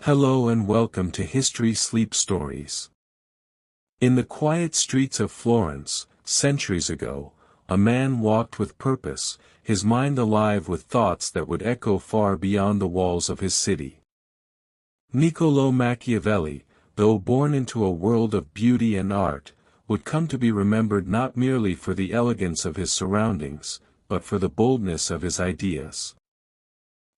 Hello and welcome to History Sleep Stories. In the quiet streets of Florence, centuries ago, a man walked with purpose, his mind alive with thoughts that would echo far beyond the walls of his city. Niccolò Machiavelli, though born into a world of beauty and art, would come to be remembered not merely for the elegance of his surroundings, but for the boldness of his ideas.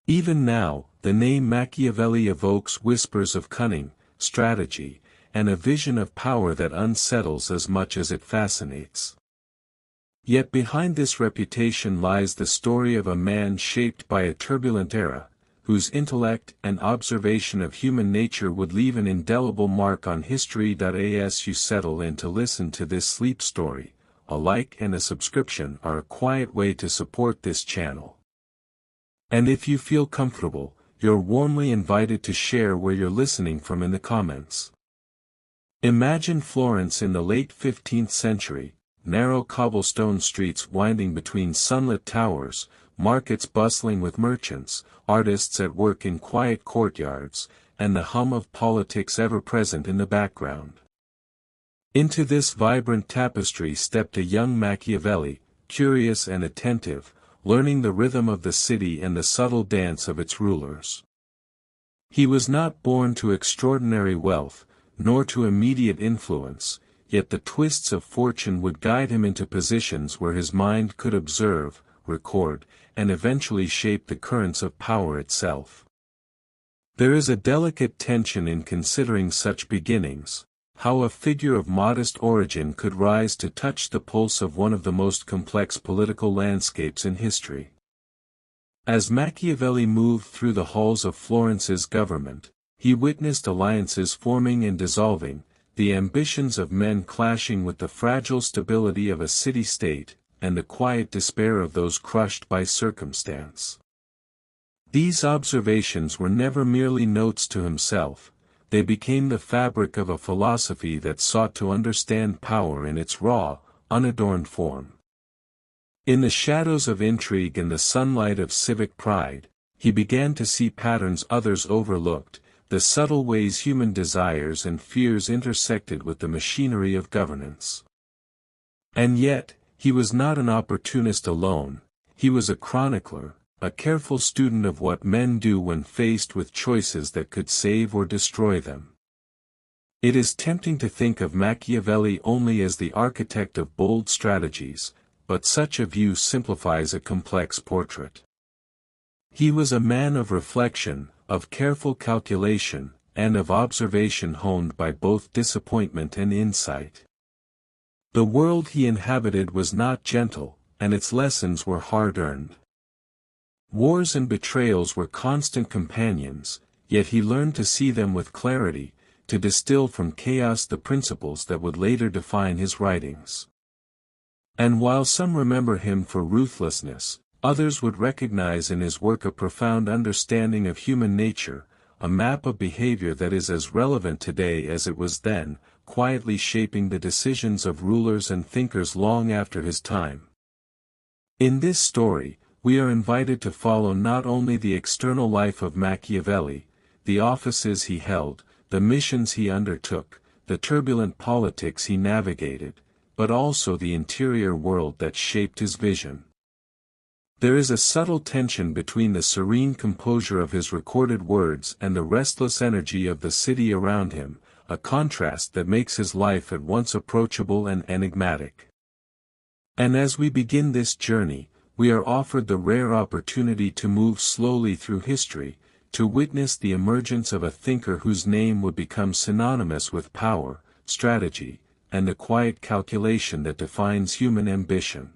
Even now, the name Machiavelli evokes whispers of cunning, strategy, and a vision of power that unsettles as much as it fascinates. Yet behind this reputation lies the story of a man shaped by a turbulent era, whose intellect and observation of human nature would leave an indelible mark on history. As you settle in to listen to this sleep story, a like and a subscription are a quiet way to support this channel. And if you feel comfortable, you're warmly invited to share where you're listening from in the comments. Imagine Florence in the late 15th century, narrow cobblestone streets winding between sunlit towers, markets bustling with merchants, artists at work in quiet courtyards, and the hum of politics ever present in the background. Into this vibrant tapestry stepped a young Machiavelli, curious and attentive, learning the rhythm of the city and the subtle dance of its rulers. He was not born to extraordinary wealth, nor to immediate influence, yet the twists of fortune would guide him into positions where his mind could observe, record, and eventually shape the currents of power itself. There is a delicate tension in considering such beginnings, how a figure of modest origin could rise to touch the pulse of one of the most complex political landscapes in history. As Machiavelli moved through the halls of Florence's government, he witnessed alliances forming and dissolving, the ambitions of men clashing with the fragile stability of a city-state, and the quiet despair of those crushed by circumstance. These observations were never merely notes to himself. They became the fabric of a philosophy that sought to understand power in its raw, unadorned form. In the shadows of intrigue and the sunlight of civic pride, he began to see patterns others overlooked, the subtle ways human desires and fears intersected with the machinery of governance. And yet, he was not an opportunist alone, he was a chronicler, a careful student of what men do when faced with choices that could save or destroy them. It is tempting to think of Machiavelli only as the architect of bold strategies, but such a view simplifies a complex portrait. He was a man of reflection, of careful calculation, and of observation honed by both disappointment and insight. The world he inhabited was not gentle, and its lessons were hard-earned. Wars and betrayals were constant companions, yet he learned to see them with clarity, to distill from chaos the principles that would later define his writings. And while some remember him for ruthlessness, others would recognize in his work a profound understanding of human nature, a map of behavior that is as relevant today as it was then, quietly shaping the decisions of rulers and thinkers long after his time. In this story, we are invited to follow not only the external life of Machiavelli, the offices he held, the missions he undertook, the turbulent politics he navigated, but also the interior world that shaped his vision. There is a subtle tension between the serene composure of his recorded words and the restless energy of the city around him, a contrast that makes his life at once approachable and enigmatic. And as we begin this journey, we are offered the rare opportunity to move slowly through history, to witness the emergence of a thinker whose name would become synonymous with power, strategy, and the quiet calculation that defines human ambition.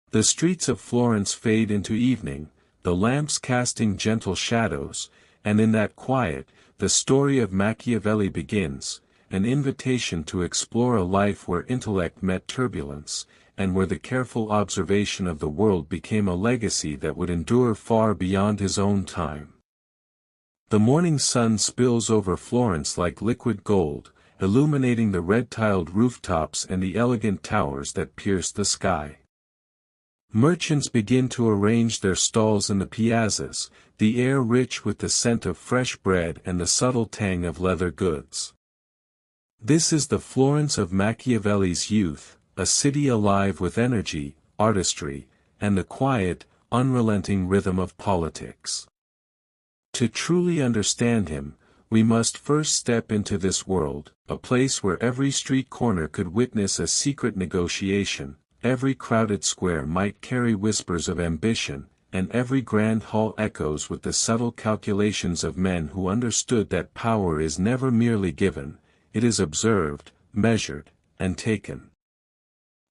The streets of Florence fade into evening, the lamps casting gentle shadows, and in that quiet, the story of Machiavelli begins, an invitation to explore a life where intellect met turbulence, and where the careful observation of the world became a legacy that would endure far beyond his own time. The morning sun spills over Florence like liquid gold, illuminating the red-tiled rooftops and the elegant towers that pierce the sky. Merchants begin to arrange their stalls in the piazzas, the air rich with the scent of fresh bread and the subtle tang of leather goods. This is the Florence of Machiavelli's youth, a city alive with energy, artistry, and the quiet, unrelenting rhythm of politics. To truly understand him, we must first step into this world, a place where every street corner could witness a secret negotiation, every crowded square might carry whispers of ambition, and every grand hall echoes with the subtle calculations of men who understood that power is never merely given, it is observed, measured, and taken.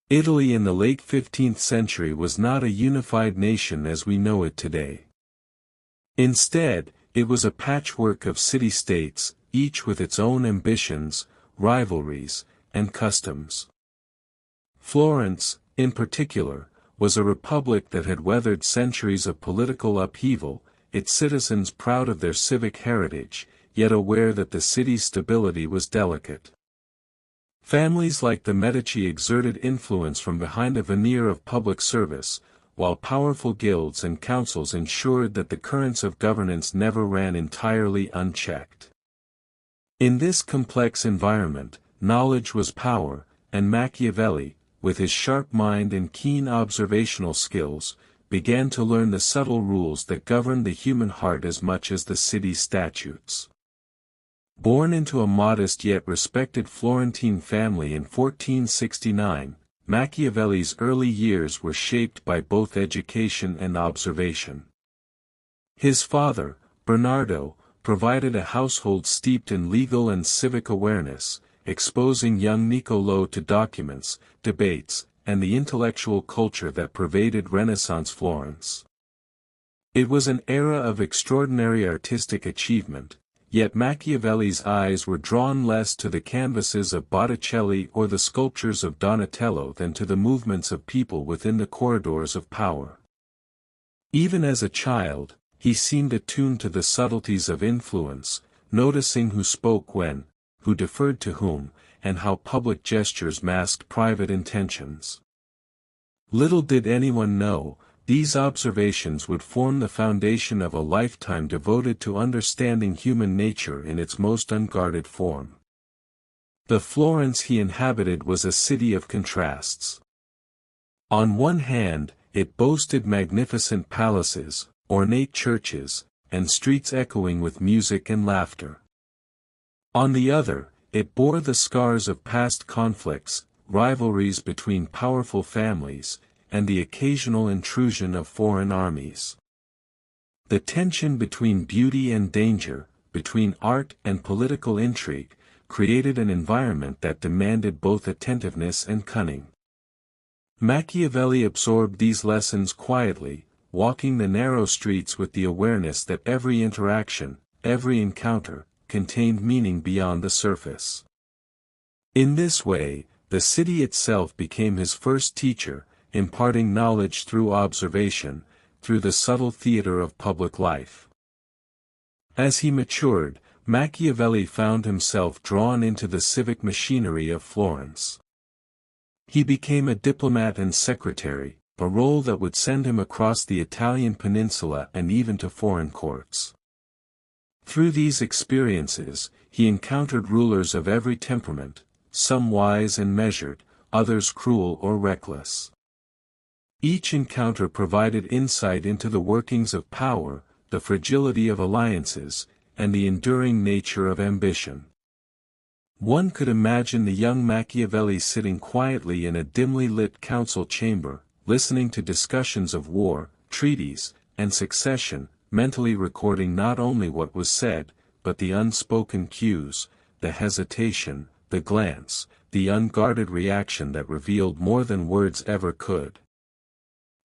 Italy in the late 15th century was not a unified nation as we know it today. Instead, it was a patchwork of city-states, each with its own ambitions, rivalries, and customs. Florence, in particular, was a republic that had weathered centuries of political upheaval, its citizens proud of their civic heritage, yet aware that the city's stability was delicate. Families like the Medici exerted influence from behind a veneer of public service, while powerful guilds and councils ensured that the currents of governance never ran entirely unchecked. In this complex environment, knowledge was power, and Machiavelli, with his sharp mind and keen observational skills, began to learn the subtle rules that govern the human heart as much as the city's statutes. Born into a modest yet respected Florentine family in 1469, Machiavelli's early years were shaped by both education and observation. His father, Bernardo, provided a household steeped in legal and civic awareness, exposing young Niccolò to documents, debates, and the intellectual culture that pervaded Renaissance Florence. It was an era of extraordinary artistic achievement, yet Machiavelli's eyes were drawn less to the canvases of Botticelli or the sculptures of Donatello than to the movements of people within the corridors of power. Even as a child, he seemed attuned to the subtleties of influence, noticing who spoke when, who deferred to whom, and how public gestures masked private intentions. Little did anyone know, these observations would form the foundation of a lifetime devoted to understanding human nature in its most unguarded form. The Florence he inhabited was a city of contrasts. On one hand, it boasted magnificent palaces, ornate churches, and streets echoing with music and laughter. On the other, it bore the scars of past conflicts, rivalries between powerful families, and the occasional intrusion of foreign armies. The tension between beauty and danger, between art and political intrigue, created an environment that demanded both attentiveness and cunning. Machiavelli absorbed these lessons quietly, walking the narrow streets with the awareness that every interaction, every encounter, contained meaning beyond the surface. In this way, the city itself became his first teacher, imparting knowledge through observation, through the subtle theater of public life. As he matured, Machiavelli found himself drawn into the civic machinery of Florence. He became a diplomat and secretary, a role that would send him across the Italian peninsula and even to foreign courts. Through these experiences, he encountered rulers of every temperament, some wise and measured, others cruel or reckless. Each encounter provided insight into the workings of power, the fragility of alliances, and the enduring nature of ambition. One could imagine the young Machiavelli sitting quietly in a dimly lit council chamber, listening to discussions of war, treaties, and succession, mentally recording not only what was said, but the unspoken cues, the hesitation, the glance, the unguarded reaction that revealed more than words ever could.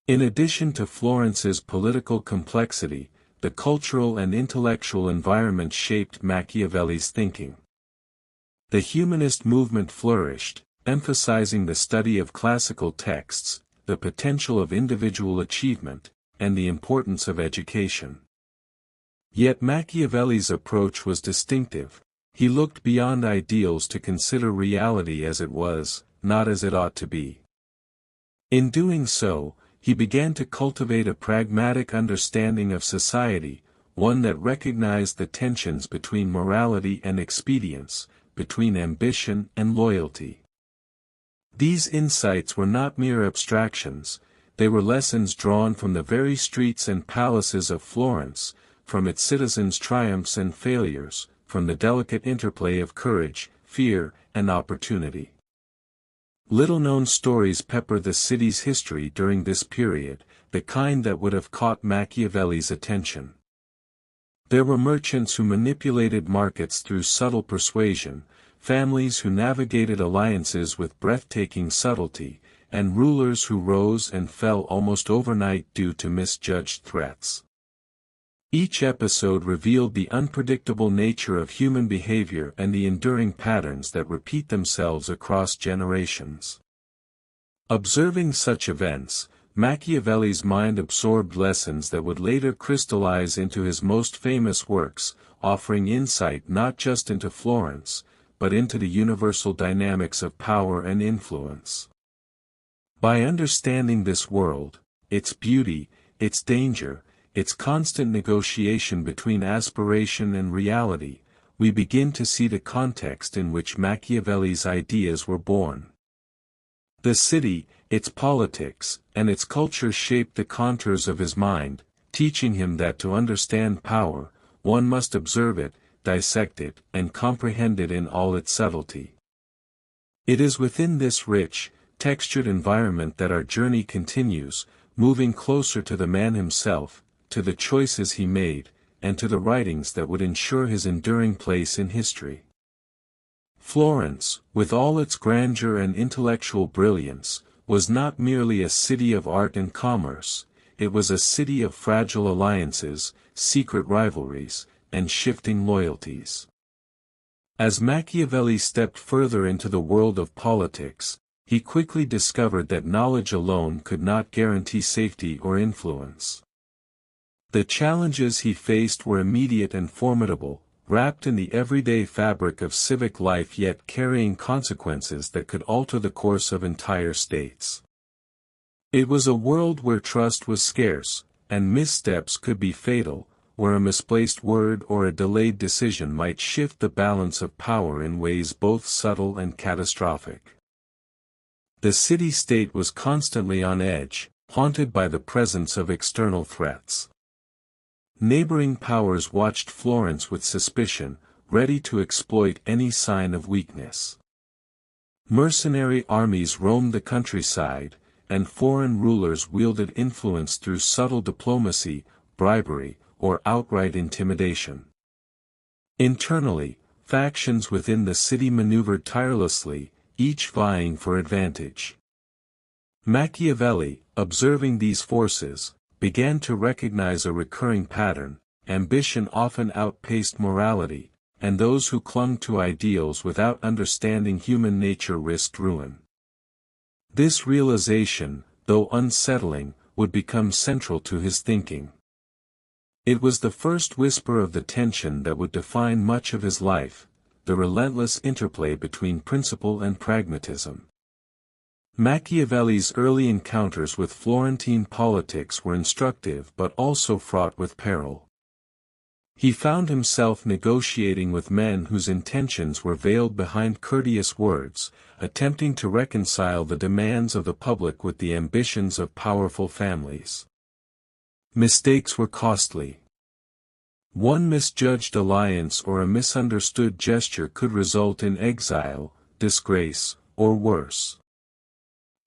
In addition to Florence's political complexity, the cultural and intellectual environment shaped Machiavelli's thinking. The humanist movement flourished, emphasizing the study of classical texts, the potential of individual achievement, and the importance of education. Yet Machiavelli's approach was distinctive. He looked beyond ideals to consider reality as it was, not as it ought to be. In doing so, he began to cultivate a pragmatic understanding of society, one that recognized the tensions between morality and expedience, between ambition and loyalty. These insights were not mere abstractions, they were lessons drawn from the very streets and palaces of Florence, from its citizens' triumphs and failures, from the delicate interplay of courage, fear, and opportunity. Little-known stories pepper the city's history during this period, the kind that would have caught Machiavelli's attention. There were merchants who manipulated markets through subtle persuasion, families who navigated alliances with breathtaking subtlety, and rulers who rose and fell almost overnight due to misjudged threats. Each episode revealed the unpredictable nature of human behavior and the enduring patterns that repeat themselves across generations. Observing such events, Machiavelli's mind absorbed lessons that would later crystallize into his most famous works, offering insight not just into Florence, but into the universal dynamics of power and influence. By understanding this world, its beauty, its danger, its constant negotiation between aspiration and reality, we begin to see the context in which Machiavelli's ideas were born. The city, its politics, and its culture shaped the contours of his mind, teaching him that to understand power, one must observe it, dissect it, and comprehend it in all its subtlety. It is within this rich, textured environment that our journey continues, moving closer to the man himself, to the choices he made, and to the writings that would ensure his enduring place in history. Florence, with all its grandeur and intellectual brilliance, was not merely a city of art and commerce, it was a city of fragile alliances, secret rivalries, and shifting loyalties. As Machiavelli stepped further into the world of politics, he quickly discovered that knowledge alone could not guarantee safety or influence. The challenges he faced were immediate and formidable, wrapped in the everyday fabric of civic life yet carrying consequences that could alter the course of entire states. It was a world where trust was scarce, and missteps could be fatal, where a misplaced word or a delayed decision might shift the balance of power in ways both subtle and catastrophic. The city-state was constantly on edge, haunted by the presence of external threats. Neighboring powers watched Florence with suspicion, ready to exploit any sign of weakness. Mercenary armies roamed the countryside, and foreign rulers wielded influence through subtle diplomacy, bribery, or outright intimidation. Internally, factions within the city maneuvered tirelessly, each vying for advantage. Machiavelli, observing these forces, began to recognize a recurring pattern: ambition often outpaced morality, and those who clung to ideals without understanding human nature risked ruin. This realization, though unsettling, would become central to his thinking. It was the first whisper of the tension that would define much of his life, the relentless interplay between principle and pragmatism. Machiavelli's early encounters with Florentine politics were instructive but also fraught with peril. He found himself negotiating with men whose intentions were veiled behind courteous words, attempting to reconcile the demands of the public with the ambitions of powerful families. Mistakes were costly. One misjudged alliance or a misunderstood gesture could result in exile, disgrace, or worse.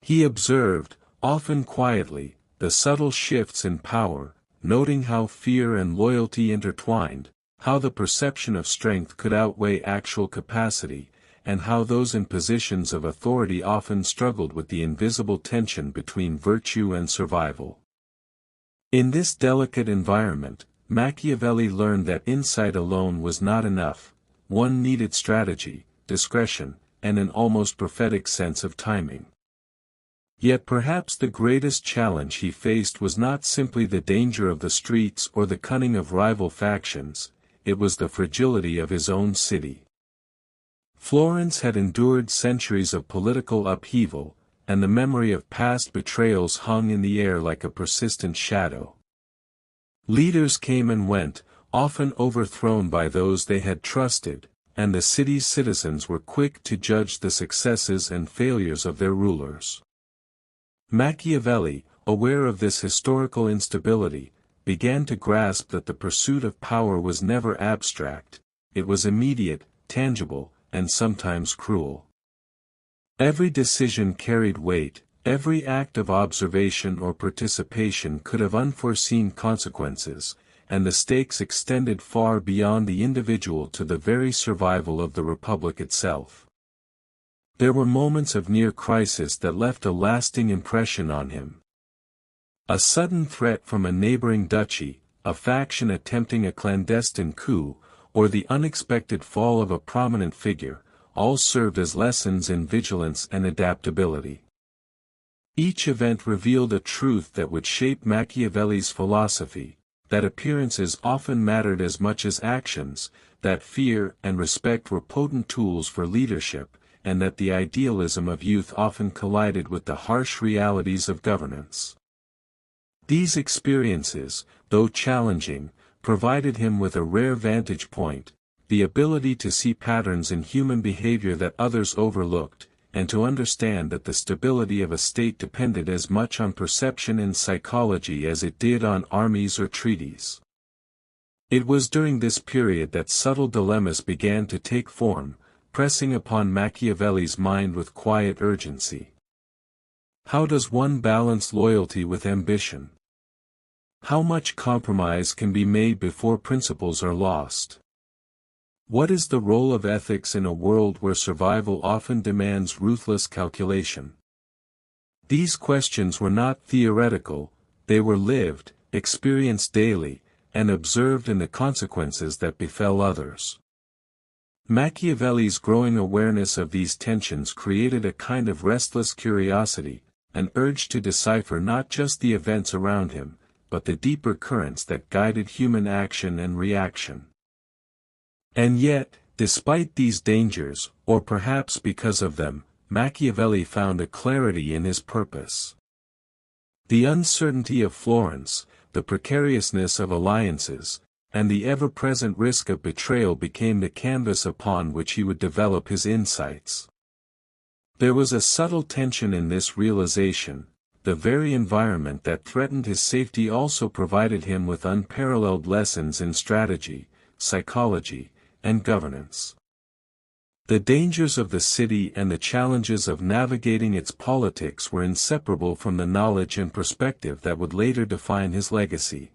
He observed, often quietly, the subtle shifts in power, noting how fear and loyalty intertwined, how the perception of strength could outweigh actual capacity, and how those in positions of authority often struggled with the invisible tension between virtue and survival. In this delicate environment, Machiavelli learned that insight alone was not enough. One needed strategy, discretion, and an almost prophetic sense of timing. Yet perhaps the greatest challenge he faced was not simply the danger of the streets or the cunning of rival factions, it was the fragility of his own city. Florence had endured centuries of political upheaval, and the memory of past betrayals hung in the air like a persistent shadow. Leaders came and went, often overthrown by those they had trusted, and the city's citizens were quick to judge the successes and failures of their rulers. Machiavelli, aware of this historical instability, began to grasp that the pursuit of power was never abstract, it was immediate, tangible, and sometimes cruel. Every decision carried weight, every act of observation or participation could have unforeseen consequences, and the stakes extended far beyond the individual to the very survival of the republic itself. There were moments of near crisis that left a lasting impression on him. A sudden threat from a neighboring duchy, a faction attempting a clandestine coup, or the unexpected fall of a prominent figure, all served as lessons in vigilance and adaptability. Each event revealed a truth that would shape Machiavelli's philosophy, that appearances often mattered as much as actions, that fear and respect were potent tools for leadership, and that the idealism of youth often collided with the harsh realities of governance. These experiences, though challenging, provided him with a rare vantage point, the ability to see patterns in human behavior that others overlooked, and to understand that the stability of a state depended as much on perception and psychology as it did on armies or treaties. It was during this period that subtle dilemmas began to take form, pressing upon Machiavelli's mind with quiet urgency. How does one balance loyalty with ambition? How much compromise can be made before principles are lost? What is the role of ethics in a world where survival often demands ruthless calculation? These questions were not theoretical, they were lived, experienced daily, and observed in the consequences that befell others. Machiavelli's growing awareness of these tensions created a kind of restless curiosity, an urge to decipher not just the events around him, but the deeper currents that guided human action and reaction. And yet, despite these dangers, or perhaps because of them, Machiavelli found a clarity in his purpose. The uncertainty of Florence, the precariousness of alliances, and the ever-present risk of betrayal became the canvas upon which he would develop his insights. There was a subtle tension in this realization. The very environment that threatened his safety also provided him with unparalleled lessons in strategy, psychology, and governance. The dangers of the city and the challenges of navigating its politics were inseparable from the knowledge and perspective that would later define his legacy.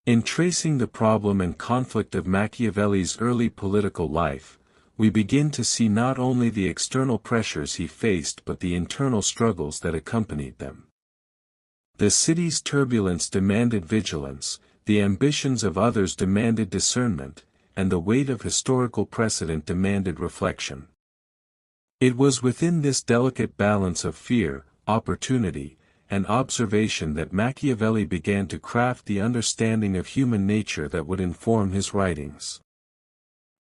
In tracing the problem and conflict of Machiavelli's early political life, we begin to see not only the external pressures he faced but the internal struggles that accompanied them. The city's turbulence demanded vigilance, the ambitions of others demanded discernment, and the weight of historical precedent demanded reflection. It was within this delicate balance of fear, opportunity, and observation that Machiavelli began to craft the understanding of human nature that would inform his writings.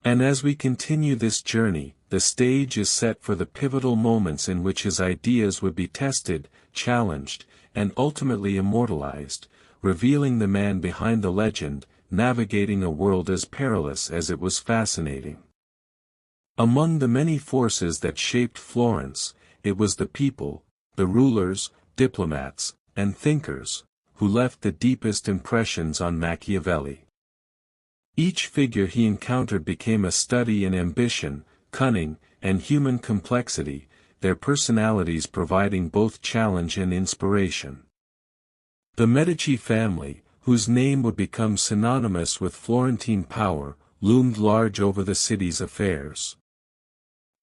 And as we continue this journey, the stage is set for the pivotal moments in which his ideas would be tested, challenged, and ultimately immortalized, revealing the man behind the legend, navigating a world as perilous as it was fascinating. Among the many forces that shaped Florence, it was the people, the rulers, diplomats, and thinkers, who left the deepest impressions on Machiavelli. Each figure he encountered became a study in ambition, cunning, and human complexity, their personalities providing both challenge and inspiration. The Medici family, whose name would become synonymous with Florentine power, loomed large over the city's affairs.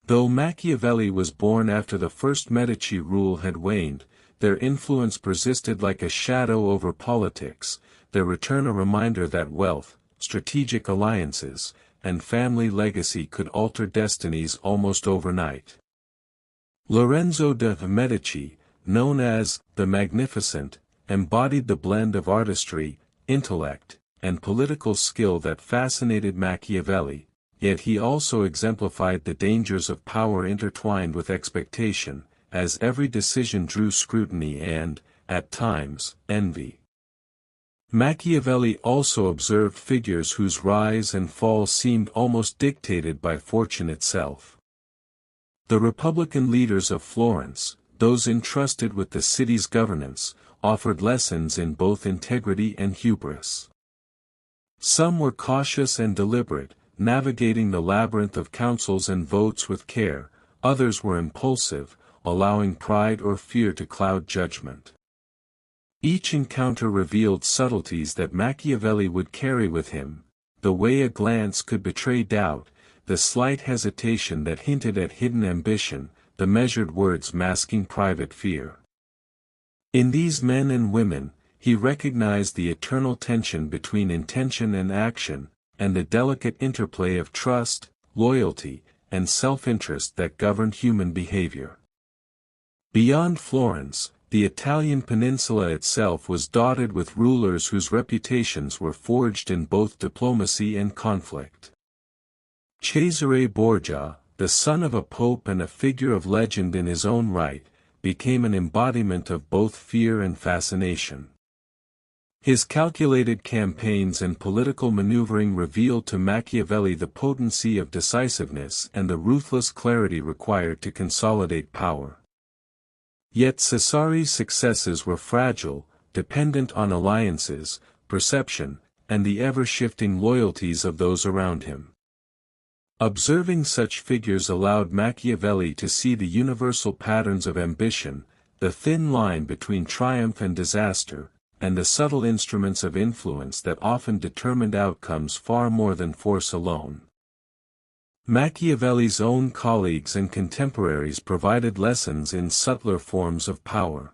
Though Machiavelli was born after the first Medici rule had waned, their influence persisted like a shadow over politics, their return a reminder that wealth, strategic alliances, and family legacy could alter destinies almost overnight. Lorenzo de' Medici, known as the Magnificent, embodied the blend of artistry, intellect, and political skill that fascinated Machiavelli, yet he also exemplified the dangers of power intertwined with expectation, as every decision drew scrutiny and, at times, envy. Machiavelli also observed figures whose rise and fall seemed almost dictated by fortune itself. The Republican leaders of Florence, those entrusted with the city's governance, offered lessons in both integrity and hubris. Some were cautious and deliberate, navigating the labyrinth of councils and votes with care; others were impulsive, allowing pride or fear to cloud judgment. Each encounter revealed subtleties that Machiavelli would carry with him: the way a glance could betray doubt, the slight hesitation that hinted at hidden ambition, the measured words masking private fear. In these men and women, he recognized the eternal tension between intention and action, and the delicate interplay of trust, loyalty, and self-interest that governed human behavior. Beyond Florence, the Italian peninsula itself was dotted with rulers whose reputations were forged in both diplomacy and conflict. Cesare Borgia, the son of a pope and a figure of legend in his own right, became an embodiment of both fear and fascination. His calculated campaigns and political maneuvering revealed to Machiavelli the potency of decisiveness and the ruthless clarity required to consolidate power. Yet Cesari's successes were fragile, dependent on alliances, perception, and the ever-shifting loyalties of those around him. Observing such figures allowed Machiavelli to see the universal patterns of ambition, the thin line between triumph and disaster, and the subtle instruments of influence that often determined outcomes far more than force alone. Machiavelli's own colleagues and contemporaries provided lessons in subtler forms of power.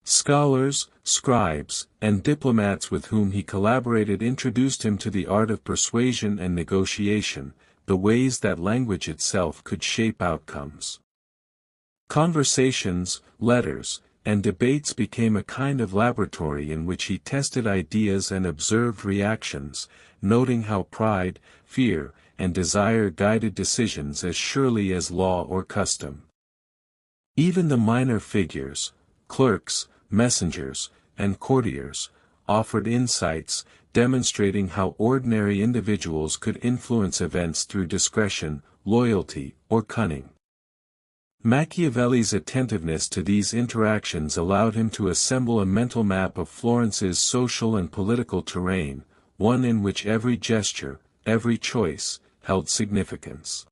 Scholars, scribes, and diplomats with whom he collaborated introduced him to the art of persuasion and negotiation, the ways that language itself could shape outcomes. Conversations, letters, and debates became a kind of laboratory in which he tested ideas and observed reactions, noting how pride, fear, and desire guided decisions as surely as law or custom. Even the minor figures, clerks, messengers, and courtiers, offered insights, demonstrating how ordinary individuals could influence events through discretion, loyalty, or cunning. Machiavelli's attentiveness to these interactions allowed him to assemble a mental map of Florence's social and political terrain, one in which every gesture, every choice, held significance.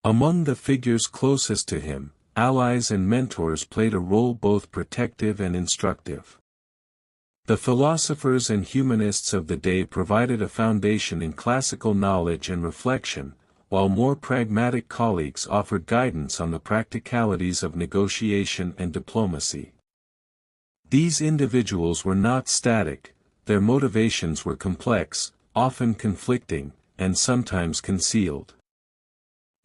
Among the figures closest to him, allies and mentors played a role both protective and instructive. The philosophers and humanists of the day provided a foundation in classical knowledge and reflection, while more pragmatic colleagues offered guidance on the practicalities of negotiation and diplomacy. These individuals were not static; their motivations were complex, often conflicting, and sometimes concealed.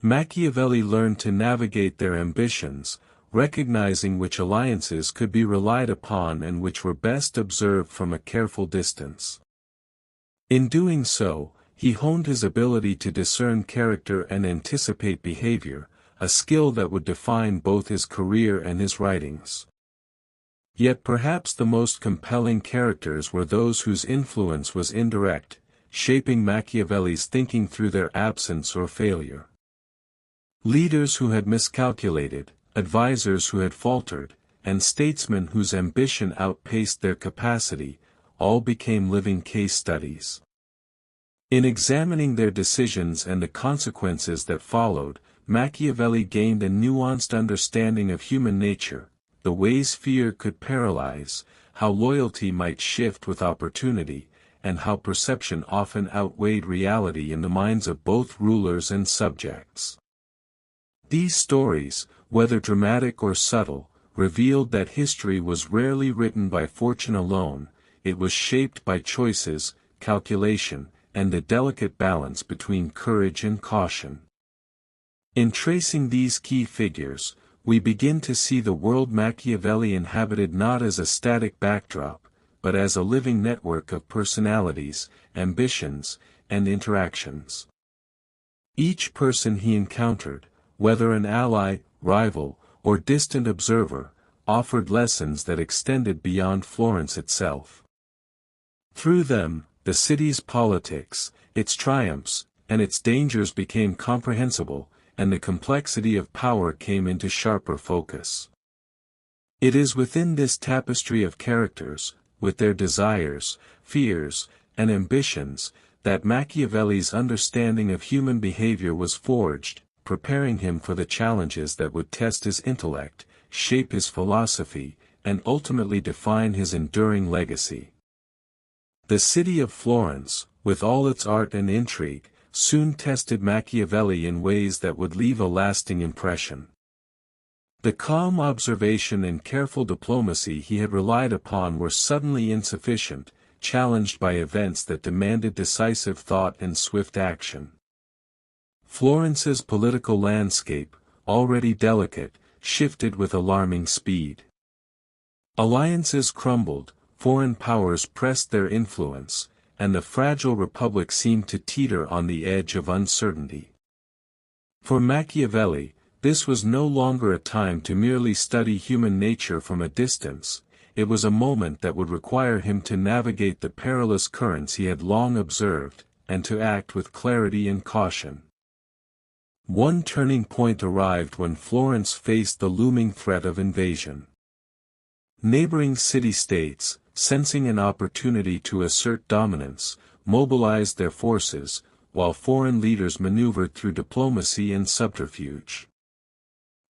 Machiavelli learned to navigate their ambitions, recognizing which alliances could be relied upon and which were best observed from a careful distance. In doing so, he honed his ability to discern character and anticipate behavior, a skill that would define both his career and his writings. Yet perhaps the most compelling characters were those whose influence was indirect, shaping Machiavelli's thinking through their absence or failure. Leaders who had miscalculated, advisors who had faltered, and statesmen whose ambition outpaced their capacity, all became living case studies. In examining their decisions and the consequences that followed, Machiavelli gained a nuanced understanding of human nature, the ways fear could paralyze, how loyalty might shift with opportunity, and how perception often outweighed reality in the minds of both rulers and subjects. These stories, whether dramatic or subtle, revealed that history was rarely written by fortune alone; it was shaped by choices, calculation, and the delicate balance between courage and caution. In tracing these key figures, we begin to see the world Machiavelli inhabited not as a static backdrop, but as a living network of personalities, ambitions, and interactions. Each person he encountered, whether an ally, rival, or distant observer, offered lessons that extended beyond Florence itself. Through them, the city's politics, its triumphs, and its dangers became comprehensible, and the complexity of power came into sharper focus. It is within this tapestry of characters, with their desires, fears, and ambitions, that Machiavelli's understanding of human behavior was forged, preparing him for the challenges that would test his intellect, shape his philosophy, and ultimately define his enduring legacy. The city of Florence, with all its art and intrigue, soon tested Machiavelli in ways that would leave a lasting impression. The calm observation and careful diplomacy he had relied upon were suddenly insufficient, challenged by events that demanded decisive thought and swift action. Florence's political landscape, already delicate, shifted with alarming speed. Alliances crumbled, foreign powers pressed their influence, and the fragile republic seemed to teeter on the edge of uncertainty. For Machiavelli, this was no longer a time to merely study human nature from a distance. It was a moment that would require him to navigate the perilous currents he had long observed, and to act with clarity and caution. One turning point arrived when Florence faced the looming threat of invasion. Neighboring city-states, sensing an opportunity to assert dominance, mobilized their forces, while foreign leaders maneuvered through diplomacy and subterfuge.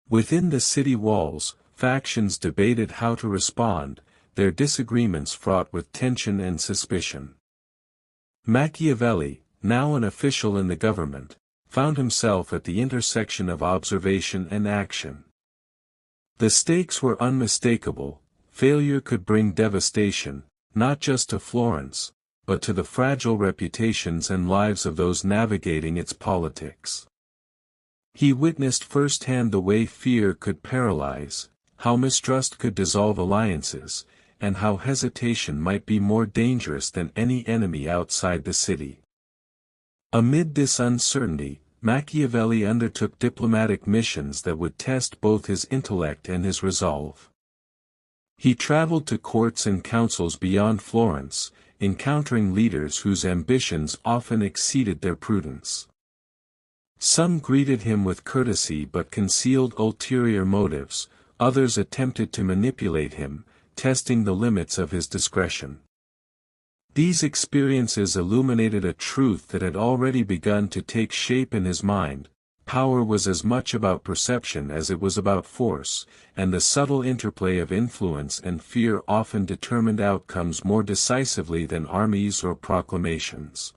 Within the city walls, factions debated how to respond, their disagreements fraught with tension and suspicion. Machiavelli, now an official in the government, found himself at the intersection of observation and action. The stakes were unmistakable. Failure could bring devastation, not just to Florence, but to the fragile reputations and lives of those navigating its politics. He witnessed firsthand the way fear could paralyze, how mistrust could dissolve alliances, and how hesitation might be more dangerous than any enemy outside the city. Amid this uncertainty, Machiavelli undertook diplomatic missions that would test both his intellect and his resolve. He traveled to courts and councils beyond Florence, encountering leaders whose ambitions often exceeded their prudence. Some greeted him with courtesy but concealed ulterior motives, others attempted to manipulate him, testing the limits of his discretion. These experiences illuminated a truth that had already begun to take shape in his mind. Power was as much about perception as it was about force, and the subtle interplay of influence and fear often determined outcomes more decisively than armies or proclamations.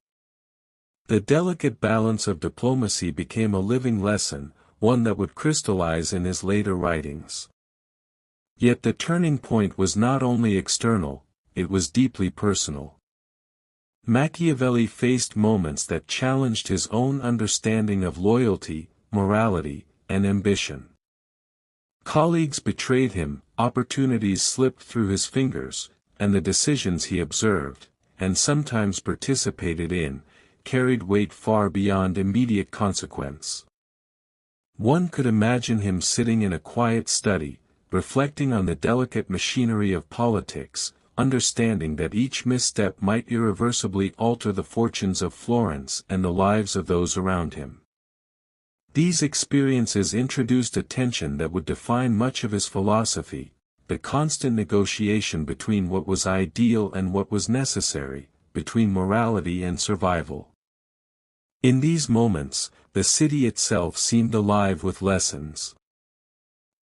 The delicate balance of diplomacy became a living lesson, one that would crystallize in his later writings. Yet the turning point was not only external, it was deeply personal. Machiavelli faced moments that challenged his own understanding of loyalty, morality, and ambition. Colleagues betrayed him, opportunities slipped through his fingers, and the decisions he observed, and sometimes participated in, carried weight far beyond immediate consequence. One could imagine him sitting in a quiet study, reflecting on the delicate machinery of politics, understanding that each misstep might irreversibly alter the fortunes of Florence and the lives of those around him. These experiences introduced a tension that would define much of his philosophy, the constant negotiation between what was ideal and what was necessary, between morality and survival. In these moments, the city itself seemed alive with lessons.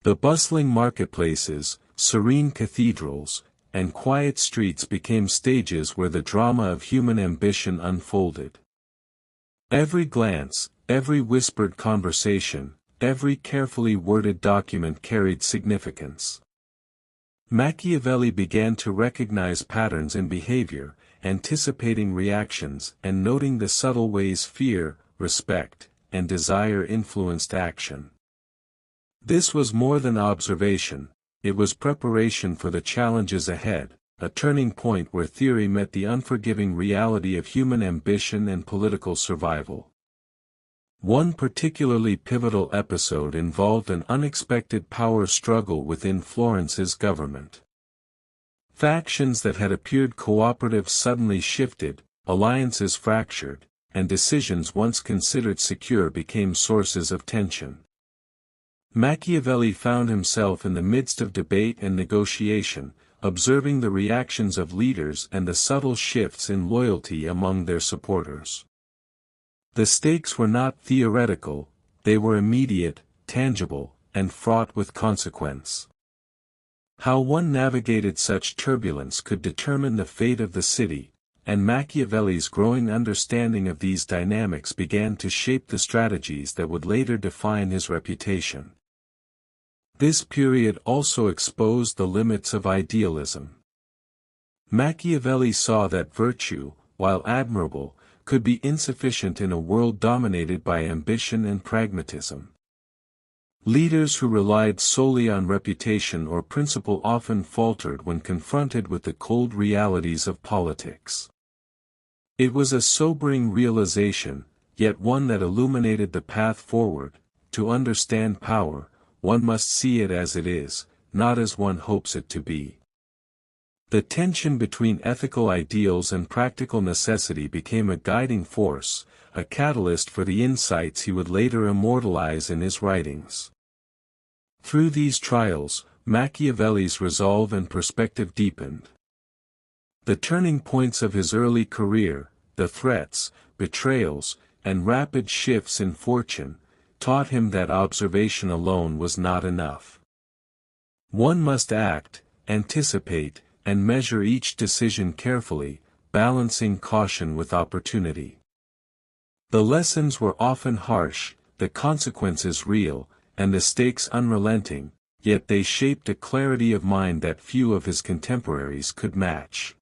The bustling marketplaces, serene cathedrals, and quiet streets became stages where the drama of human ambition unfolded. Every glance, every whispered conversation, every carefully worded document carried significance. Machiavelli began to recognize patterns in behavior, anticipating reactions and noting the subtle ways fear, respect, and desire influenced action. This was more than observation, it was preparation for the challenges ahead, a turning point where theory met the unforgiving reality of human ambition and political survival. One particularly pivotal episode involved an unexpected power struggle within Florence's government. Factions that had appeared cooperative suddenly shifted, alliances fractured, and decisions once considered secure became sources of tension. Machiavelli found himself in the midst of debate and negotiation, observing the reactions of leaders and the subtle shifts in loyalty among their supporters. The stakes were not theoretical, they were immediate, tangible, and fraught with consequence. How one navigated such turbulence could determine the fate of the city, and Machiavelli's growing understanding of these dynamics began to shape the strategies that would later define his reputation. This period also exposed the limits of idealism. Machiavelli saw that virtue, while admirable, could be insufficient in a world dominated by ambition and pragmatism. Leaders who relied solely on reputation or principle often faltered when confronted with the cold realities of politics. It was a sobering realization, yet one that illuminated the path forward. To understand power, one must see it as it is, not as one hopes it to be. The tension between ethical ideals and practical necessity became a guiding force, a catalyst for the insights he would later immortalize in his writings. Through these trials, Machiavelli's resolve and perspective deepened. The turning points of his early career, the threats, betrayals, and rapid shifts in fortune, taught him that observation alone was not enough. One must act, anticipate, and measure each decision carefully, balancing caution with opportunity. The lessons were often harsh, the consequences real, and the stakes unrelenting, yet they shaped a clarity of mind that few of his contemporaries could match.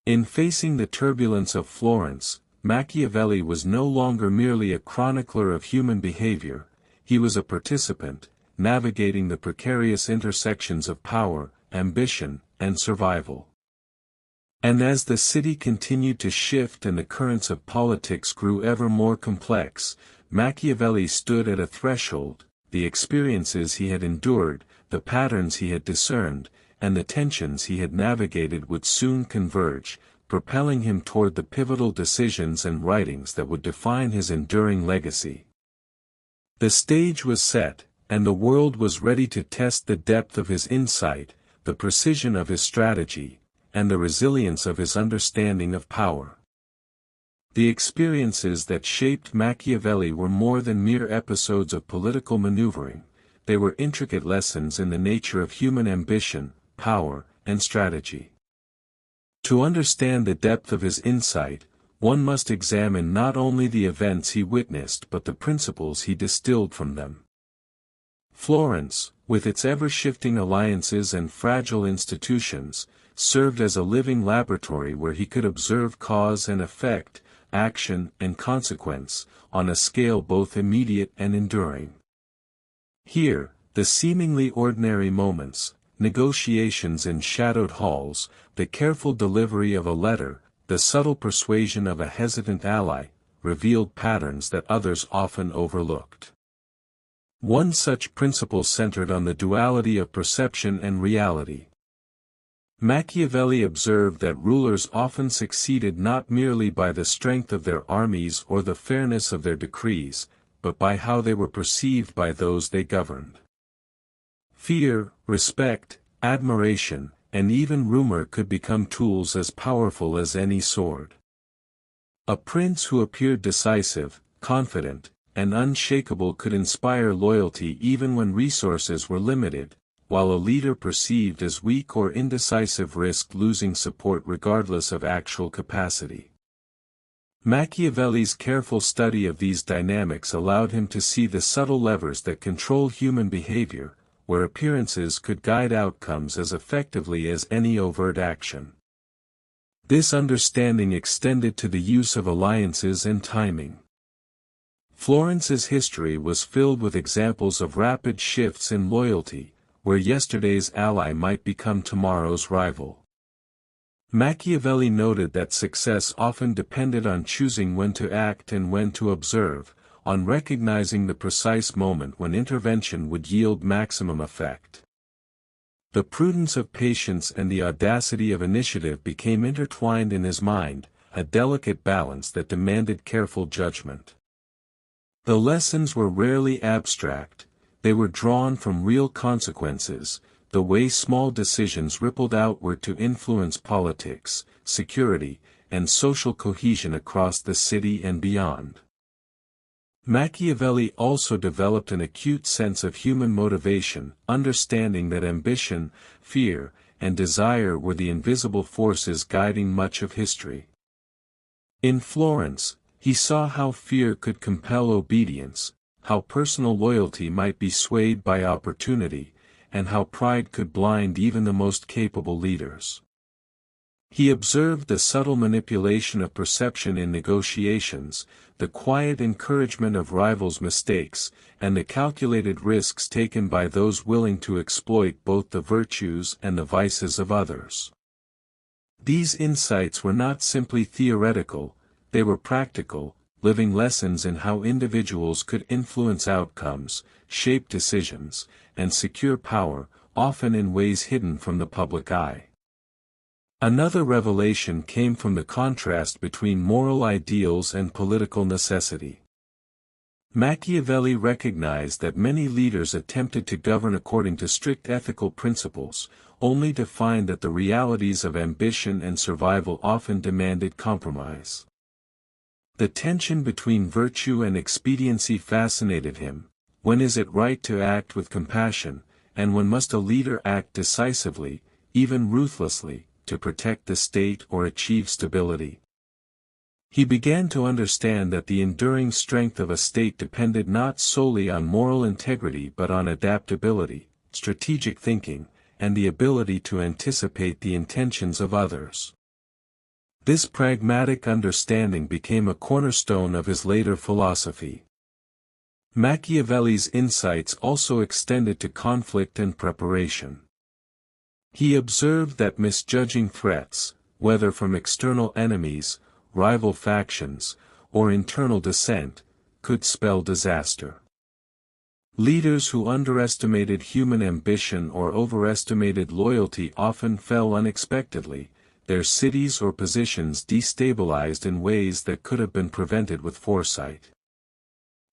In facing the turbulence of Florence, Machiavelli was no longer merely a chronicler of human behavior, he was a participant, navigating the precarious intersections of power, ambition, and survival. And as the city continued to shift and the currents of politics grew ever more complex, Machiavelli stood at a threshold. The experiences he had endured, the patterns he had discerned, and the tensions he had navigated would soon converge, propelling him toward the pivotal decisions and writings that would define his enduring legacy. The stage was set, and the world was ready to test the depth of his insight, the precision of his strategy, and the resilience of his understanding of power. The experiences that shaped Machiavelli were more than mere episodes of political maneuvering, they were intricate lessons in the nature of human ambition, power, and strategy. To understand the depth of his insight, one must examine not only the events he witnessed but the principles he distilled from them. Florence, with its ever-shifting alliances and fragile institutions, served as a living laboratory where he could observe cause and effect, action and consequence, on a scale both immediate and enduring. Here, the seemingly ordinary moments, negotiations in shadowed halls, the careful delivery of a letter, the subtle persuasion of a hesitant ally, revealed patterns that others often overlooked. One such principle centered on the duality of perception and reality. Machiavelli observed that rulers often succeeded not merely by the strength of their armies or the fairness of their decrees, but by how they were perceived by those they governed. Fear, respect, admiration, and even rumor could become tools as powerful as any sword. A prince who appeared decisive, confident, and unshakable could inspire loyalty even when resources were limited, while a leader perceived as weak or indecisive risked losing support regardless of actual capacity. Machiavelli's careful study of these dynamics allowed him to see the subtle levers that control human behavior, where appearances could guide outcomes as effectively as any overt action. This understanding extended to the use of alliances and timing. Florence's history was filled with examples of rapid shifts in loyalty, where yesterday's ally might become tomorrow's rival. Machiavelli noted that success often depended on choosing when to act and when to observe, on recognizing the precise moment when intervention would yield maximum effect. The prudence of patience and the audacity of initiative became intertwined in his mind, a delicate balance that demanded careful judgment. The lessons were rarely abstract, they were drawn from real consequences, the way small decisions rippled outward to influence politics, security, and social cohesion across the city and beyond. Machiavelli also developed an acute sense of human motivation, understanding that ambition, fear, and desire were the invisible forces guiding much of history. In Florence, he saw how fear could compel obedience, how personal loyalty might be swayed by opportunity, and how pride could blind even the most capable leaders. He observed the subtle manipulation of perception in negotiations, the quiet encouragement of rivals' mistakes, and the calculated risks taken by those willing to exploit both the virtues and the vices of others. These insights were not simply theoretical, they were practical, living lessons in how individuals could influence outcomes, shape decisions, and secure power, often in ways hidden from the public eye. Another revelation came from the contrast between moral ideals and political necessity. Machiavelli recognized that many leaders attempted to govern according to strict ethical principles, only to find that the realities of ambition and survival often demanded compromise. The tension between virtue and expediency fascinated him. When is it right to act with compassion, and when must a leader act decisively, even ruthlessly, to protect the state or achieve stability? He began to understand that the enduring strength of a state depended not solely on moral integrity but on adaptability, strategic thinking, and the ability to anticipate the intentions of others. This pragmatic understanding became a cornerstone of his later philosophy. Machiavelli's insights also extended to conflict and preparation. He observed that misjudging threats, whether from external enemies, rival factions, or internal dissent, could spell disaster. Leaders who underestimated human ambition or overestimated loyalty often fell unexpectedly, their cities or positions destabilized in ways that could have been prevented with foresight.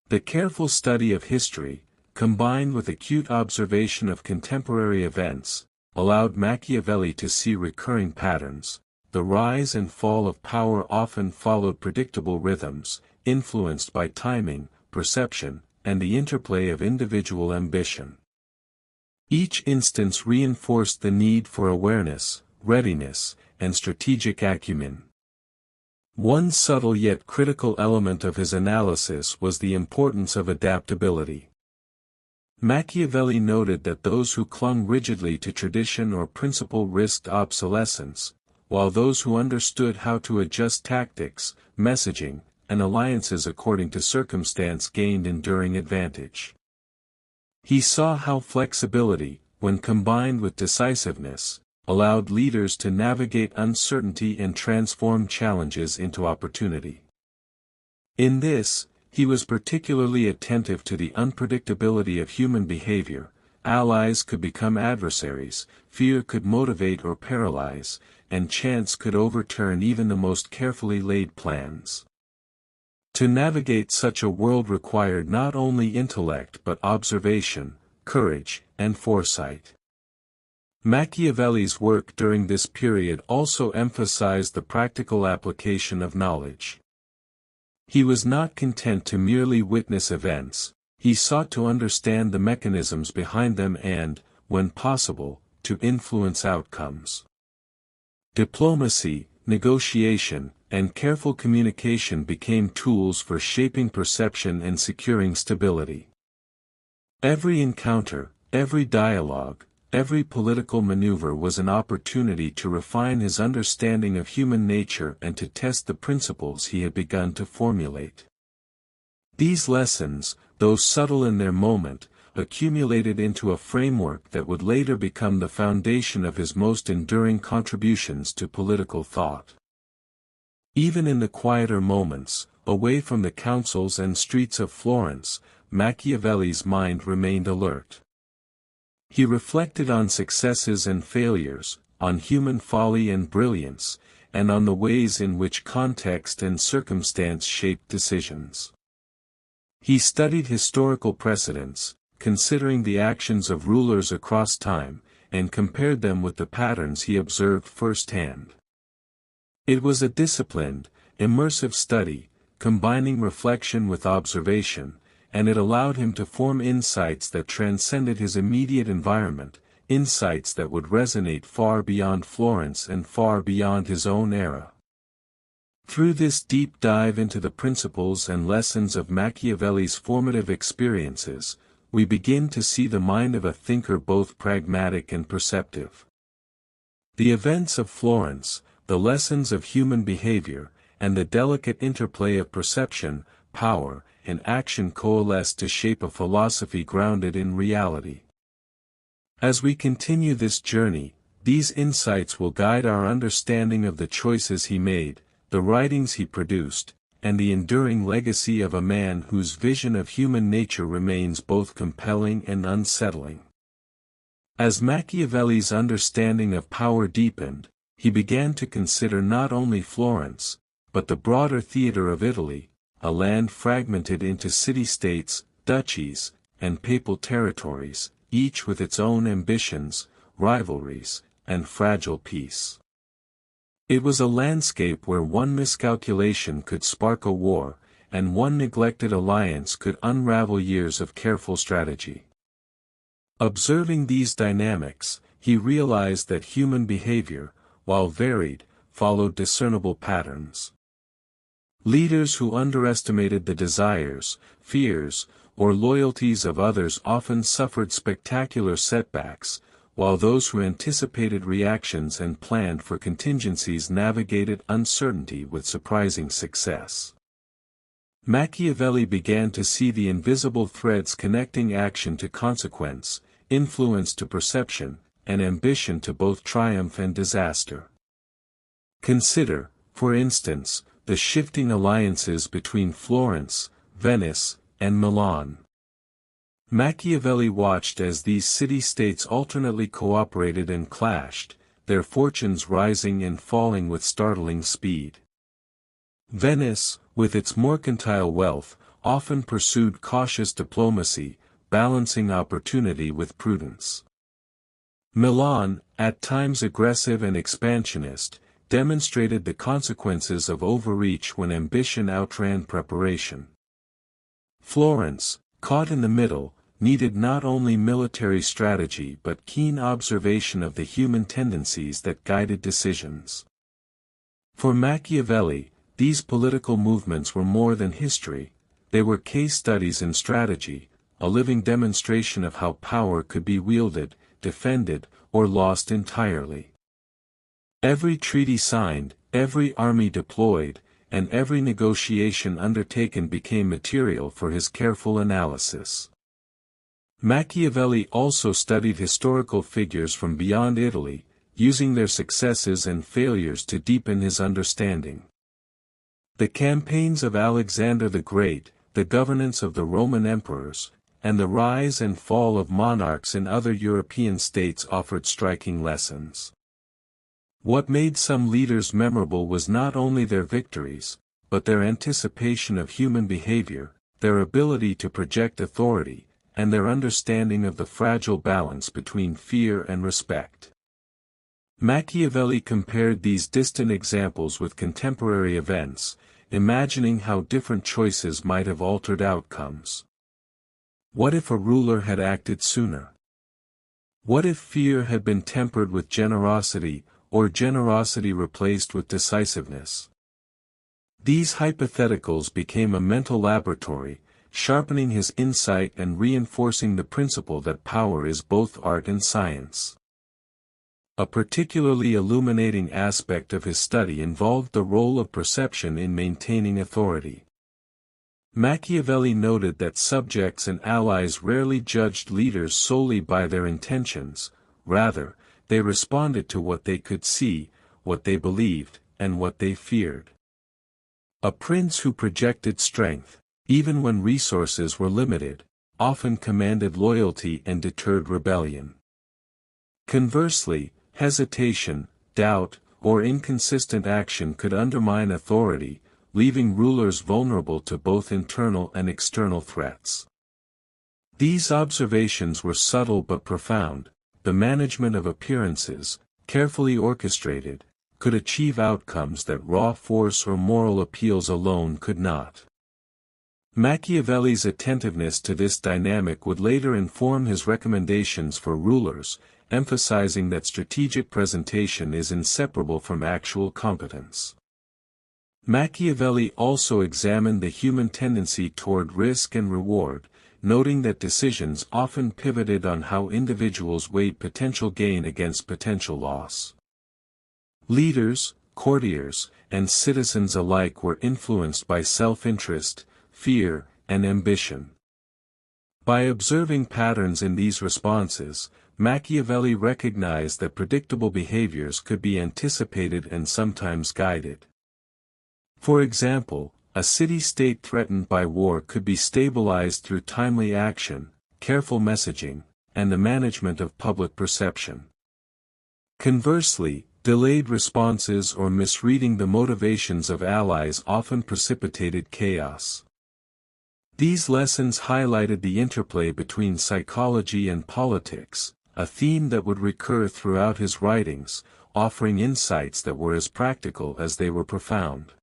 The careful study of history, combined with acute observation of contemporary events, allowed Machiavelli to see recurring patterns. The rise and fall of power often followed predictable rhythms, influenced by timing, perception, and the interplay of individual ambition. Each instance reinforced the need for awareness, readiness, and strategic acumen. One subtle yet critical element of his analysis was the importance of adaptability. Machiavelli noted that those who clung rigidly to tradition or principle risked obsolescence, while those who understood how to adjust tactics, messaging, and alliances according to circumstance gained enduring advantage. He saw how flexibility, when combined with decisiveness, allowed leaders to navigate uncertainty and transform challenges into opportunity. In this, he was particularly attentive to the unpredictability of human behavior. Allies could become adversaries, fear could motivate or paralyze, and chance could overturn even the most carefully laid plans. To navigate such a world required not only intellect but observation, courage, and foresight. Machiavelli's work during this period also emphasized the practical application of knowledge. He was not content to merely witness events, he sought to understand the mechanisms behind them and, when possible, to influence outcomes. Diplomacy, negotiation, and careful communication became tools for shaping perception and securing stability. Every encounter, every dialogue, every political maneuver was an opportunity to refine his understanding of human nature and to test the principles he had begun to formulate. These lessons, though subtle in their moment, accumulated into a framework that would later become the foundation of his most enduring contributions to political thought. Even in the quieter moments, away from the councils and streets of Florence, Machiavelli's mind remained alert. He reflected on successes and failures, on human folly and brilliance, and on the ways in which context and circumstance shaped decisions. He studied historical precedents, considering the actions of rulers across time, and compared them with the patterns he observed firsthand. It was a disciplined, immersive study, combining reflection with observation, and it allowed him to form insights that transcended his immediate environment, insights that would resonate far beyond Florence and far beyond his own era. Through this deep dive into the principles and lessons of Machiavelli's formative experiences, we begin to see the mind of a thinker both pragmatic and perceptive. The events of Florence, the lessons of human behavior, and the delicate interplay of perception, power, and action coalesce to shape a philosophy grounded in reality. As we continue this journey, these insights will guide our understanding of the choices he made, the writings he produced, and the enduring legacy of a man whose vision of human nature remains both compelling and unsettling. As Machiavelli's understanding of power deepened, he began to consider not only Florence, but the broader theater of Italy, a land fragmented into city-states, duchies, and papal territories, each with its own ambitions, rivalries, and fragile peace. It was a landscape where one miscalculation could spark a war, and one neglected alliance could unravel years of careful strategy. Observing these dynamics, he realized that human behavior, while varied, followed discernible patterns. Leaders who underestimated the desires, fears, or loyalties of others often suffered spectacular setbacks, while those who anticipated reactions and planned for contingencies navigated uncertainty with surprising success. Machiavelli began to see the invisible threads connecting action to consequence, influence to perception, and ambition to both triumph and disaster. Consider, for instance, the shifting alliances between Florence, Venice, and Milan. Machiavelli watched as these city-states alternately cooperated and clashed, their fortunes rising and falling with startling speed. Venice, with its mercantile wealth, often pursued cautious diplomacy, balancing opportunity with prudence. Milan, at times aggressive and expansionist, demonstrated the consequences of overreach when ambition outran preparation. Florence, caught in the middle, needed not only military strategy but keen observation of the human tendencies that guided decisions. For Machiavelli, these political movements were more than history, they were case studies in strategy, a living demonstration of how power could be wielded, defended, or lost entirely. Every treaty signed, every army deployed, and every negotiation undertaken became material for his careful analysis. Machiavelli also studied historical figures from beyond Italy, using their successes and failures to deepen his understanding. The campaigns of Alexander the Great, the governance of the Roman emperors, and the rise and fall of monarchs in other European states offered striking lessons. What made some leaders memorable was not only their victories, but their anticipation of human behavior, their ability to project authority, and their understanding of the fragile balance between fear and respect. Machiavelli compared these distant examples with contemporary events, imagining how different choices might have altered outcomes. What if a ruler had acted sooner? What if fear had been tempered with generosity, or generosity replaced with decisiveness? These hypotheticals became a mental laboratory, sharpening his insight and reinforcing the principle that power is both art and science. A particularly illuminating aspect of his study involved the role of perception in maintaining authority. Machiavelli noted that subjects and allies rarely judged leaders solely by their intentions, rather, they responded to what they could see, what they believed, and what they feared. A prince who projected strength, even when resources were limited, often commanded loyalty and deterred rebellion. Conversely, hesitation, doubt, or inconsistent action could undermine authority, leaving rulers vulnerable to both internal and external threats. These observations were subtle but profound. The management of appearances, carefully orchestrated, could achieve outcomes that raw force or moral appeals alone could not. Machiavelli's attentiveness to this dynamic would later inform his recommendations for rulers, emphasizing that strategic presentation is inseparable from actual competence. Machiavelli also examined the human tendency toward risk and reward, noting that decisions often pivoted on how individuals weighed potential gain against potential loss. Leaders, courtiers, and citizens alike were influenced by self-interest, fear, and ambition. By observing patterns in these responses, Machiavelli recognized that predictable behaviors could be anticipated and sometimes guided. For example, a city-state threatened by war could be stabilized through timely action, careful messaging, and the management of public perception. Conversely, delayed responses or misreading the motivations of allies often precipitated chaos. These lessons highlighted the interplay between psychology and politics, a theme that would recur throughout his writings, offering insights that were as practical as they were profound.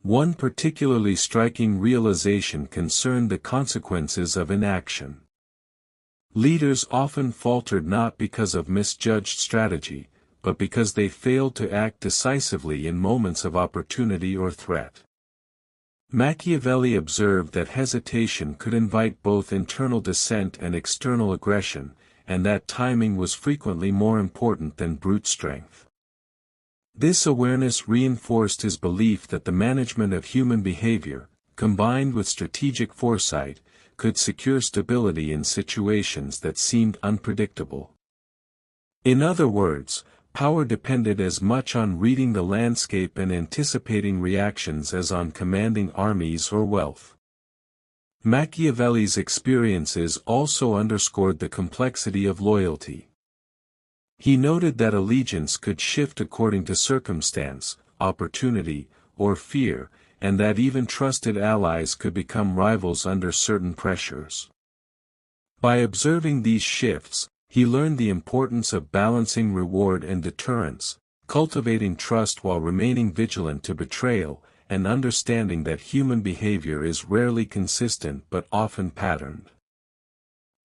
One particularly striking realization concerned the consequences of inaction. Leaders often faltered not because of misjudged strategy, but because they failed to act decisively in moments of opportunity or threat. Machiavelli observed that hesitation could invite both internal dissent and external aggression, and that timing was frequently more important than brute strength. This awareness reinforced his belief that the management of human behavior, combined with strategic foresight, could secure stability in situations that seemed unpredictable. In other words, power depended as much on reading the landscape and anticipating reactions as on commanding armies or wealth. Machiavelli's experiences also underscored the complexity of loyalty. He noted that allegiance could shift according to circumstance, opportunity, or fear, and that even trusted allies could become rivals under certain pressures. By observing these shifts, he learned the importance of balancing reward and deterrence, cultivating trust while remaining vigilant to betrayal, and understanding that human behavior is rarely consistent but often patterned.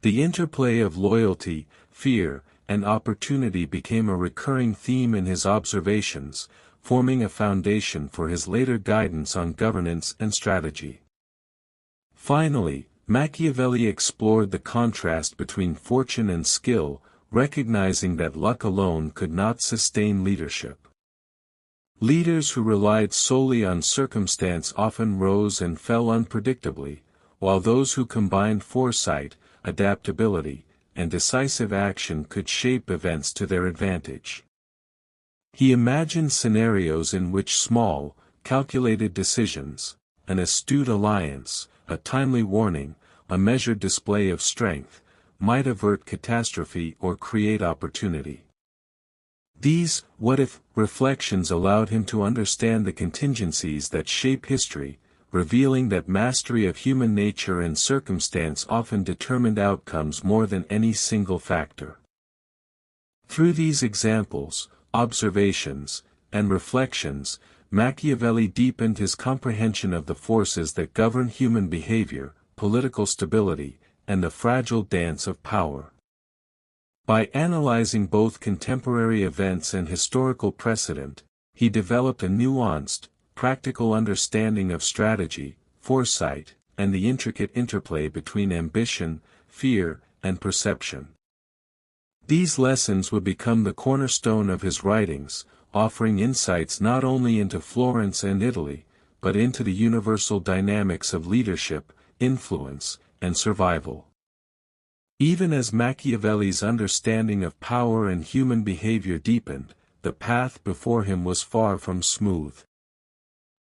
The interplay of loyalty, fear, and opportunity became a recurring theme in his observations, forming a foundation for his later guidance on governance and strategy. Finally, Machiavelli explored the contrast between fortune and skill, recognizing that luck alone could not sustain leadership. Leaders who relied solely on circumstance often rose and fell unpredictably, while those who combined foresight, adaptability, and decisive action could shape events to their advantage. He imagined scenarios in which small, calculated decisions, an astute alliance, a timely warning, a measured display of strength, might avert catastrophe or create opportunity. These what-if reflections allowed him to understand the contingencies that shape history, revealing that mastery of human nature and circumstance often determined outcomes more than any single factor. Through these examples, observations, and reflections, Machiavelli deepened his comprehension of the forces that govern human behavior, political stability, and the fragile dance of power. By analyzing both contemporary events and historical precedent, he developed a nuanced, practical understanding of strategy, foresight, and the intricate interplay between ambition, fear, and perception. These lessons would become the cornerstone of his writings, offering insights not only into Florence and Italy, but into the universal dynamics of leadership, influence, and survival. Even as Machiavelli's understanding of power and human behavior deepened, the path before him was far from smooth.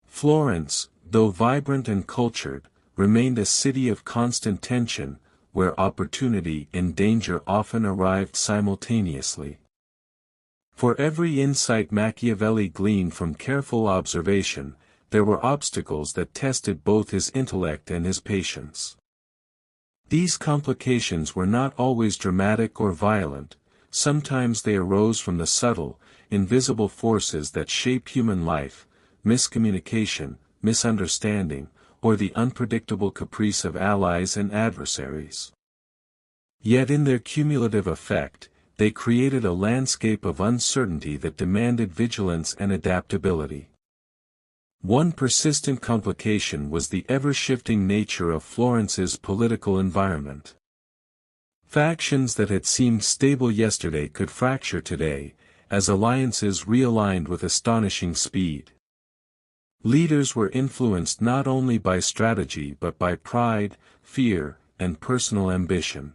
Florence, though vibrant and cultured, remained a city of constant tension, where opportunity and danger often arrived simultaneously. For every insight Machiavelli gleaned from careful observation, there were obstacles that tested both his intellect and his patience. These complications were not always dramatic or violent, sometimes they arose from the subtle, invisible forces that shape human life, miscommunication, misunderstanding, or the unpredictable caprice of allies and adversaries. Yet in their cumulative effect, they created a landscape of uncertainty that demanded vigilance and adaptability. One persistent complication was the ever-shifting nature of Florence's political environment. Factions that had seemed stable yesterday could fracture today, as alliances realigned with astonishing speed. Leaders were influenced not only by strategy but by pride, fear, and personal ambition.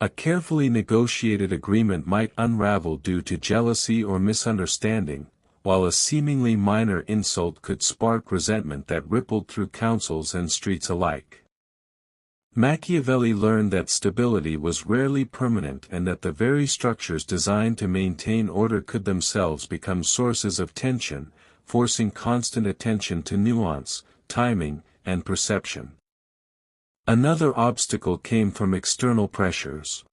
A carefully negotiated agreement might unravel due to jealousy or misunderstanding, while a seemingly minor insult could spark resentment that rippled through councils and streets alike. Machiavelli learned that stability was rarely permanent and that the very structures designed to maintain order could themselves become sources of tension, forcing constant attention to nuance, timing, and perception. Another obstacle came from external pressures.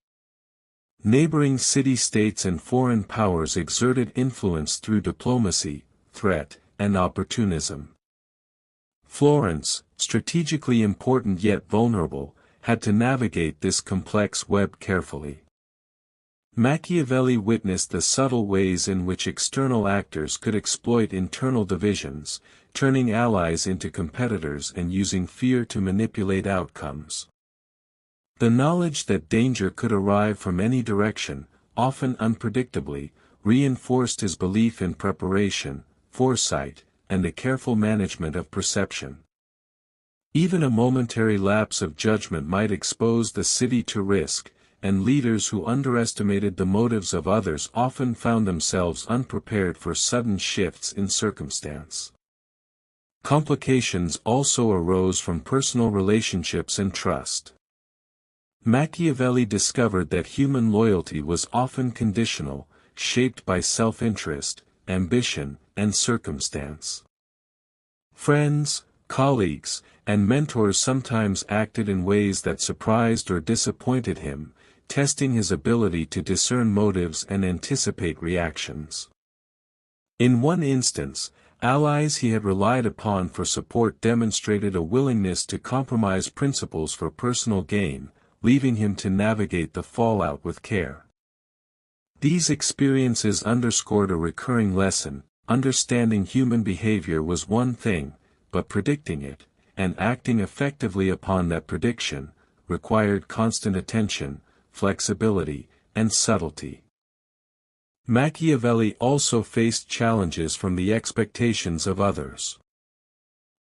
Neighboring city-states and foreign powers exerted influence through diplomacy, threat, and opportunism. Florence, strategically important yet vulnerable, had to navigate this complex web carefully. Machiavelli witnessed the subtle ways in which external actors could exploit internal divisions, turning allies into competitors and using fear to manipulate outcomes. The knowledge that danger could arrive from any direction, often unpredictably, reinforced his belief in preparation, foresight, and a careful management of perception. Even a momentary lapse of judgment might expose the city to risk, and leaders who underestimated the motives of others often found themselves unprepared for sudden shifts in circumstance. Complications also arose from personal relationships and trust. Machiavelli discovered that human loyalty was often conditional, shaped by self-interest, ambition, and circumstance. Friends, colleagues, and mentors sometimes acted in ways that surprised or disappointed him, testing his ability to discern motives and anticipate reactions. In one instance, allies he had relied upon for support demonstrated a willingness to compromise principles for personal gain, leaving him to navigate the fallout with care. These experiences underscored a recurring lesson: understanding human behavior was one thing, but predicting it, and acting effectively upon that prediction, required constant attention, flexibility, and subtlety. Machiavelli also faced challenges from the expectations of others.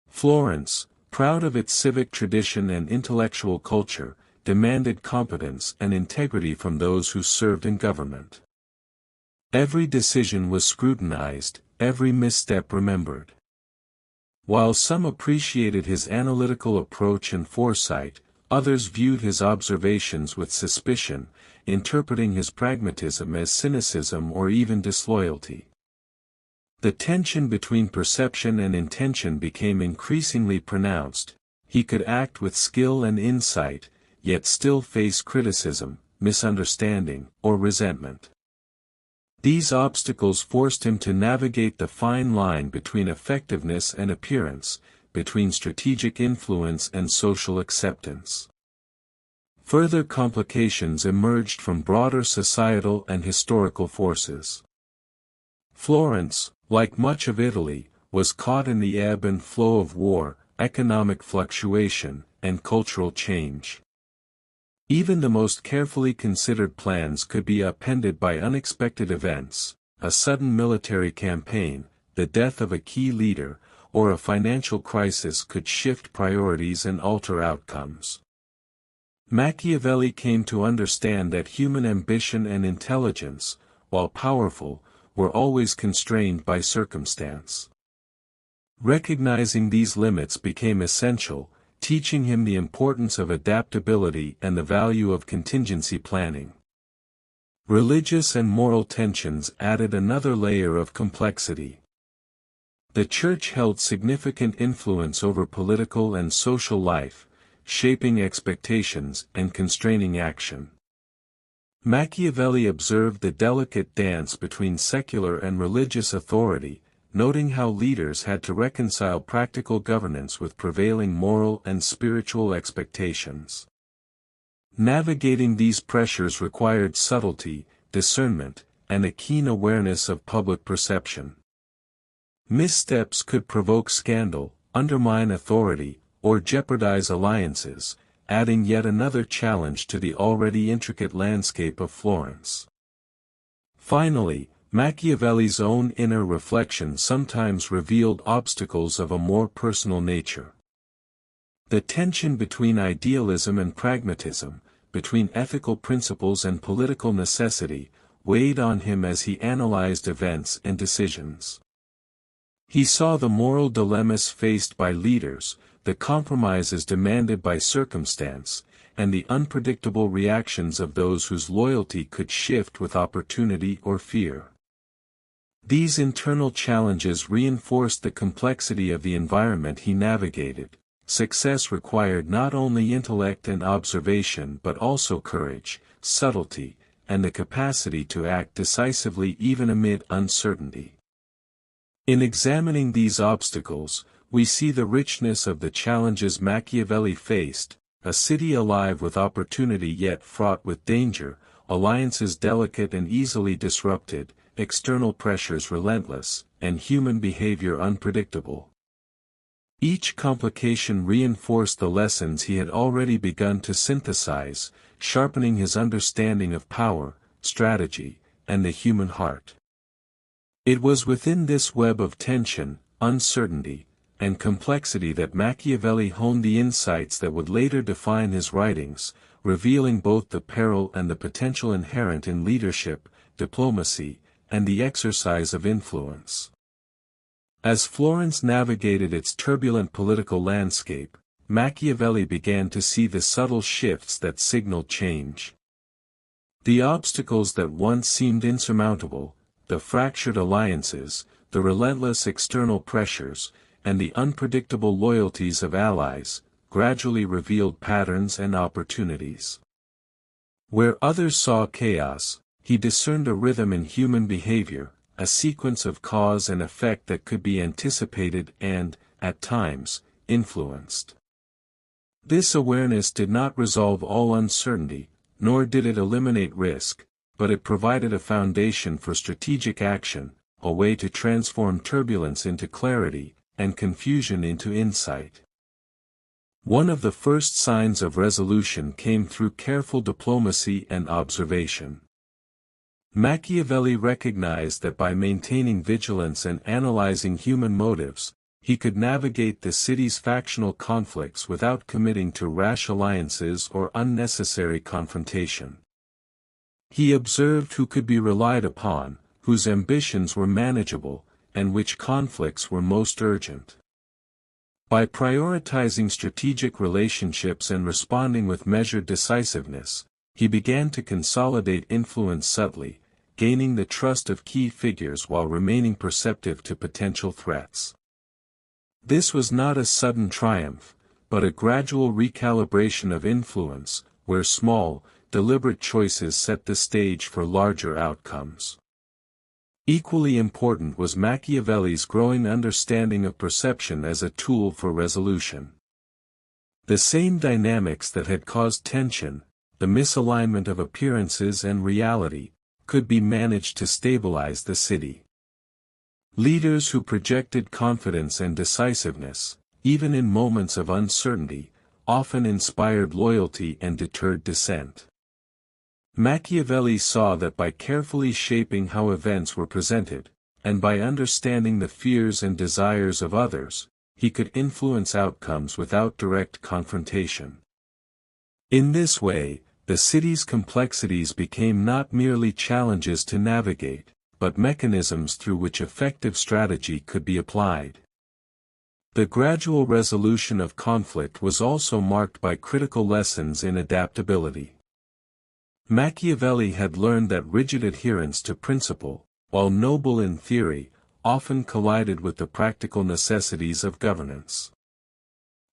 Florence, proud of its civic tradition and intellectual culture, demanded competence and integrity from those who served in government. Every decision was scrutinized, every misstep remembered. While some appreciated his analytical approach and foresight, others viewed his observations with suspicion, interpreting his pragmatism as cynicism or even disloyalty. The tension between perception and intention became increasingly pronounced. He could act with skill and insight, yet still face criticism, misunderstanding, or resentment. These obstacles forced him to navigate the fine line between effectiveness and appearance, between strategic influence and social acceptance. Further complications emerged from broader societal and historical forces. Florence, like much of Italy, was caught in the ebb and flow of war, economic fluctuation, and cultural change. Even the most carefully considered plans could be upended by unexpected events: a sudden military campaign, the death of a key leader, or a financial crisis could shift priorities and alter outcomes. Machiavelli came to understand that human ambition and intelligence, while powerful, were always constrained by circumstance. Recognizing these limits became essential, teaching him the importance of adaptability and the value of contingency planning. Religious and moral tensions added another layer of complexity. The Church held significant influence over political and social life, shaping expectations and constraining action. Machiavelli observed the delicate dance between secular and religious authority, noting how leaders had to reconcile practical governance with prevailing moral and spiritual expectations. Navigating these pressures required subtlety, discernment, and a keen awareness of public perception. Missteps could provoke scandal, undermine authority, or jeopardize alliances, adding yet another challenge to the already intricate landscape of Florence. Finally, Machiavelli's own inner reflection sometimes revealed obstacles of a more personal nature. The tension between idealism and pragmatism, between ethical principles and political necessity, weighed on him as he analyzed events and decisions. He saw the moral dilemmas faced by leaders, the compromises demanded by circumstance, and the unpredictable reactions of those whose loyalty could shift with opportunity or fear. These internal challenges reinforced the complexity of the environment he navigated. Success required not only intellect and observation but also courage, subtlety, and the capacity to act decisively even amid uncertainty. In examining these obstacles, we see the richness of the challenges Machiavelli faced: a city alive with opportunity yet fraught with danger, alliances delicate and easily disrupted, external pressures relentless, and human behavior unpredictable. Each complication reinforced the lessons he had already begun to synthesize, sharpening his understanding of power, strategy, and the human heart. It was within this web of tension, uncertainty, and complexity that Machiavelli honed the insights that would later define his writings, revealing both the peril and the potential inherent in leadership, diplomacy, and the exercise of influence. As Florence navigated its turbulent political landscape, Machiavelli began to see the subtle shifts that signaled change. The obstacles that once seemed insurmountable, the fractured alliances, the relentless external pressures, and the unpredictable loyalties of allies, gradually revealed patterns and opportunities. Where others saw chaos, he discerned a rhythm in human behavior, a sequence of cause and effect that could be anticipated and, at times, influenced. This awareness did not resolve all uncertainty, nor did it eliminate risk, but it provided a foundation for strategic action, a way to transform turbulence into clarity, and confusion into insight. One of the first signs of resolution came through careful diplomacy and observation. Machiavelli recognized that by maintaining vigilance and analyzing human motives, he could navigate the city's factional conflicts without committing to rash alliances or unnecessary confrontation. He observed who could be relied upon, whose ambitions were manageable, and which conflicts were most urgent. By prioritizing strategic relationships and responding with measured decisiveness, he began to consolidate influence subtly, gaining the trust of key figures while remaining perceptive to potential threats. This was not a sudden triumph, but a gradual recalibration of influence, where small, deliberate choices set the stage for larger outcomes. Equally important was Machiavelli's growing understanding of perception as a tool for resolution. The same dynamics that had caused tension, the misalignment of appearances and reality, could be managed to stabilize the city. Leaders who projected confidence and decisiveness, even in moments of uncertainty, often inspired loyalty and deterred dissent. Machiavelli saw that by carefully shaping how events were presented, and by understanding the fears and desires of others, he could influence outcomes without direct confrontation. In this way, the city's complexities became not merely challenges to navigate, but mechanisms through which effective strategy could be applied. The gradual resolution of conflict was also marked by critical lessons in adaptability. Machiavelli had learned that rigid adherence to principle, while noble in theory, often collided with the practical necessities of governance.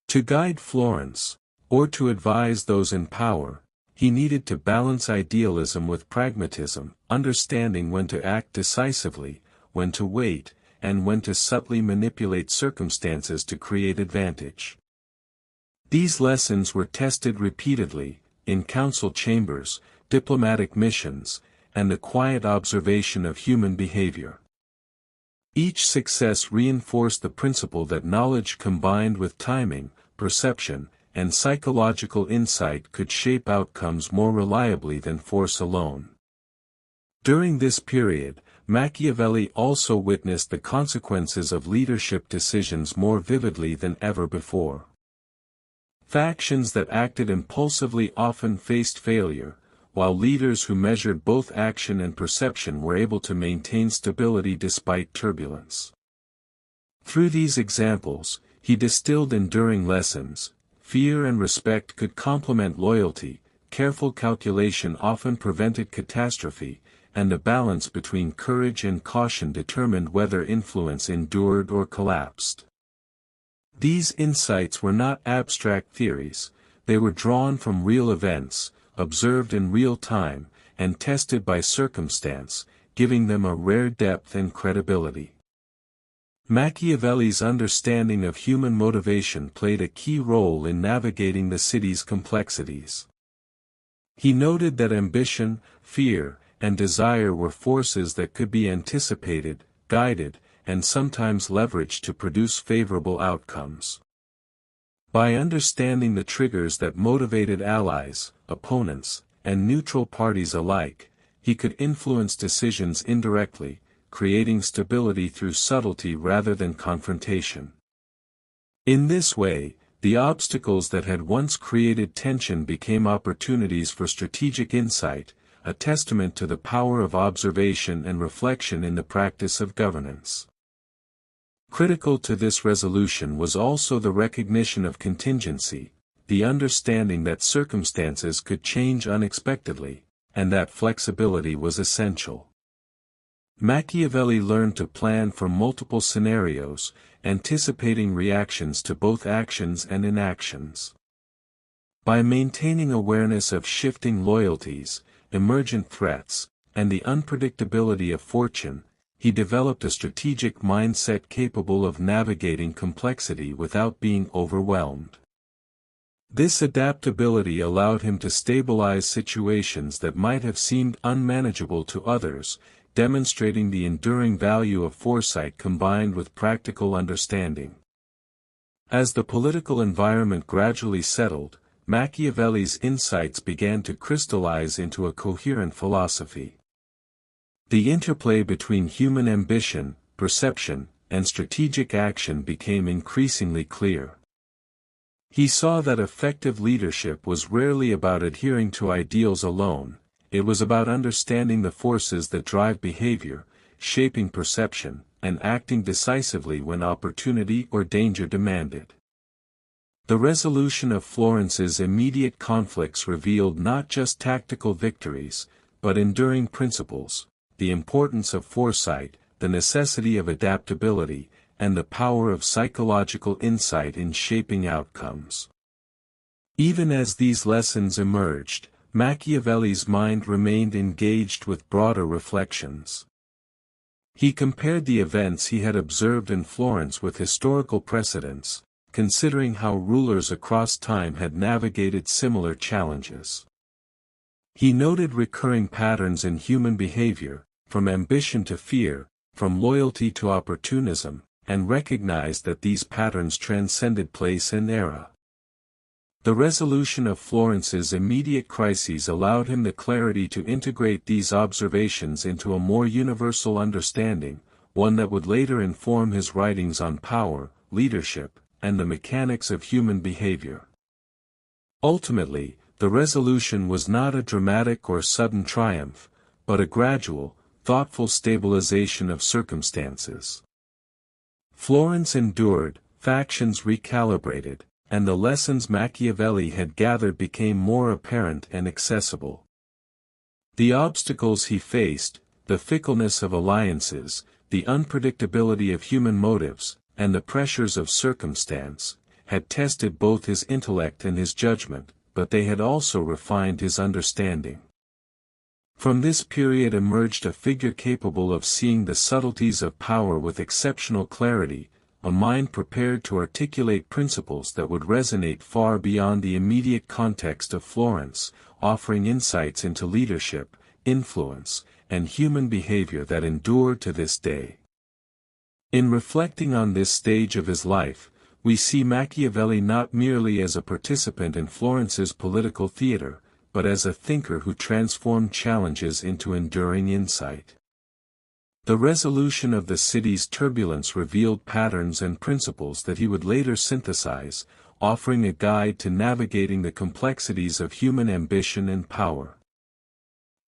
To guide Florence, or to advise those in power, he needed to balance idealism with pragmatism, understanding when to act decisively, when to wait, and when to subtly manipulate circumstances to create advantage. These lessons were tested repeatedly, in council chambers, diplomatic missions, and the quiet observation of human behavior. Each success reinforced the principle that knowledge combined with timing, perception, and psychological insight could shape outcomes more reliably than force alone. During this period, Machiavelli also witnessed the consequences of leadership decisions more vividly than ever before. Factions that acted impulsively often faced failure, while leaders who measured both action and perception were able to maintain stability despite turbulence. Through these examples, he distilled enduring lessons. Fear and respect could complement loyalty, careful calculation often prevented catastrophe, and the balance between courage and caution determined whether influence endured or collapsed. These insights were not abstract theories, they were drawn from real events, observed in real time, and tested by circumstance, giving them a rare depth and credibility. Machiavelli's understanding of human motivation played a key role in navigating the city's complexities. He noted that ambition, fear, and desire were forces that could be anticipated, guided, and sometimes leveraged to produce favorable outcomes. By understanding the triggers that motivated allies, opponents, and neutral parties alike, he could influence decisions indirectly, creating stability through subtlety rather than confrontation. In this way, the obstacles that had once created tension became opportunities for strategic insight, a testament to the power of observation and reflection in the practice of governance. Critical to this resolution was also the recognition of contingency, the understanding that circumstances could change unexpectedly, and that flexibility was essential. Machiavelli learned to plan for multiple scenarios, anticipating reactions to both actions and inactions. By maintaining awareness of shifting loyalties, emergent threats, and the unpredictability of fortune, he developed a strategic mindset capable of navigating complexity without being overwhelmed. This adaptability allowed him to stabilize situations that might have seemed unmanageable to others, demonstrating the enduring value of foresight combined with practical understanding. As the political environment gradually settled, Machiavelli's insights began to crystallize into a coherent philosophy. The interplay between human ambition, perception, and strategic action became increasingly clear. He saw that effective leadership was rarely about adhering to ideals alone, it was about understanding the forces that drive behavior, shaping perception, and acting decisively when opportunity or danger demanded. The resolution of Florence's immediate conflicts revealed not just tactical victories, but enduring principles, the importance of foresight, the necessity of adaptability, and the power of psychological insight in shaping outcomes. Even as these lessons emerged, Machiavelli's mind remained engaged with broader reflections. He compared the events he had observed in Florence with historical precedents, considering how rulers across time had navigated similar challenges. He noted recurring patterns in human behavior, from ambition to fear, from loyalty to opportunism, and recognized that these patterns transcended place and era. The resolution of Florence's immediate crises allowed him the clarity to integrate these observations into a more universal understanding, one that would later inform his writings on power, leadership, and the mechanics of human behavior. Ultimately, the resolution was not a dramatic or sudden triumph, but a gradual, thoughtful stabilization of circumstances. Florence endured, factions recalibrated, and the lessons Machiavelli had gathered became more apparent and accessible. The obstacles he faced, the fickleness of alliances, the unpredictability of human motives, and the pressures of circumstance, had tested both his intellect and his judgment, but they had also refined his understanding. From this period emerged a figure capable of seeing the subtleties of power with exceptional clarity, a mind prepared to articulate principles that would resonate far beyond the immediate context of Florence, offering insights into leadership, influence, and human behavior that endure to this day. In reflecting on this stage of his life, we see Machiavelli not merely as a participant in Florence's political theater, but as a thinker who transformed challenges into enduring insight. The resolution of the city's turbulence revealed patterns and principles that he would later synthesize, offering a guide to navigating the complexities of human ambition and power.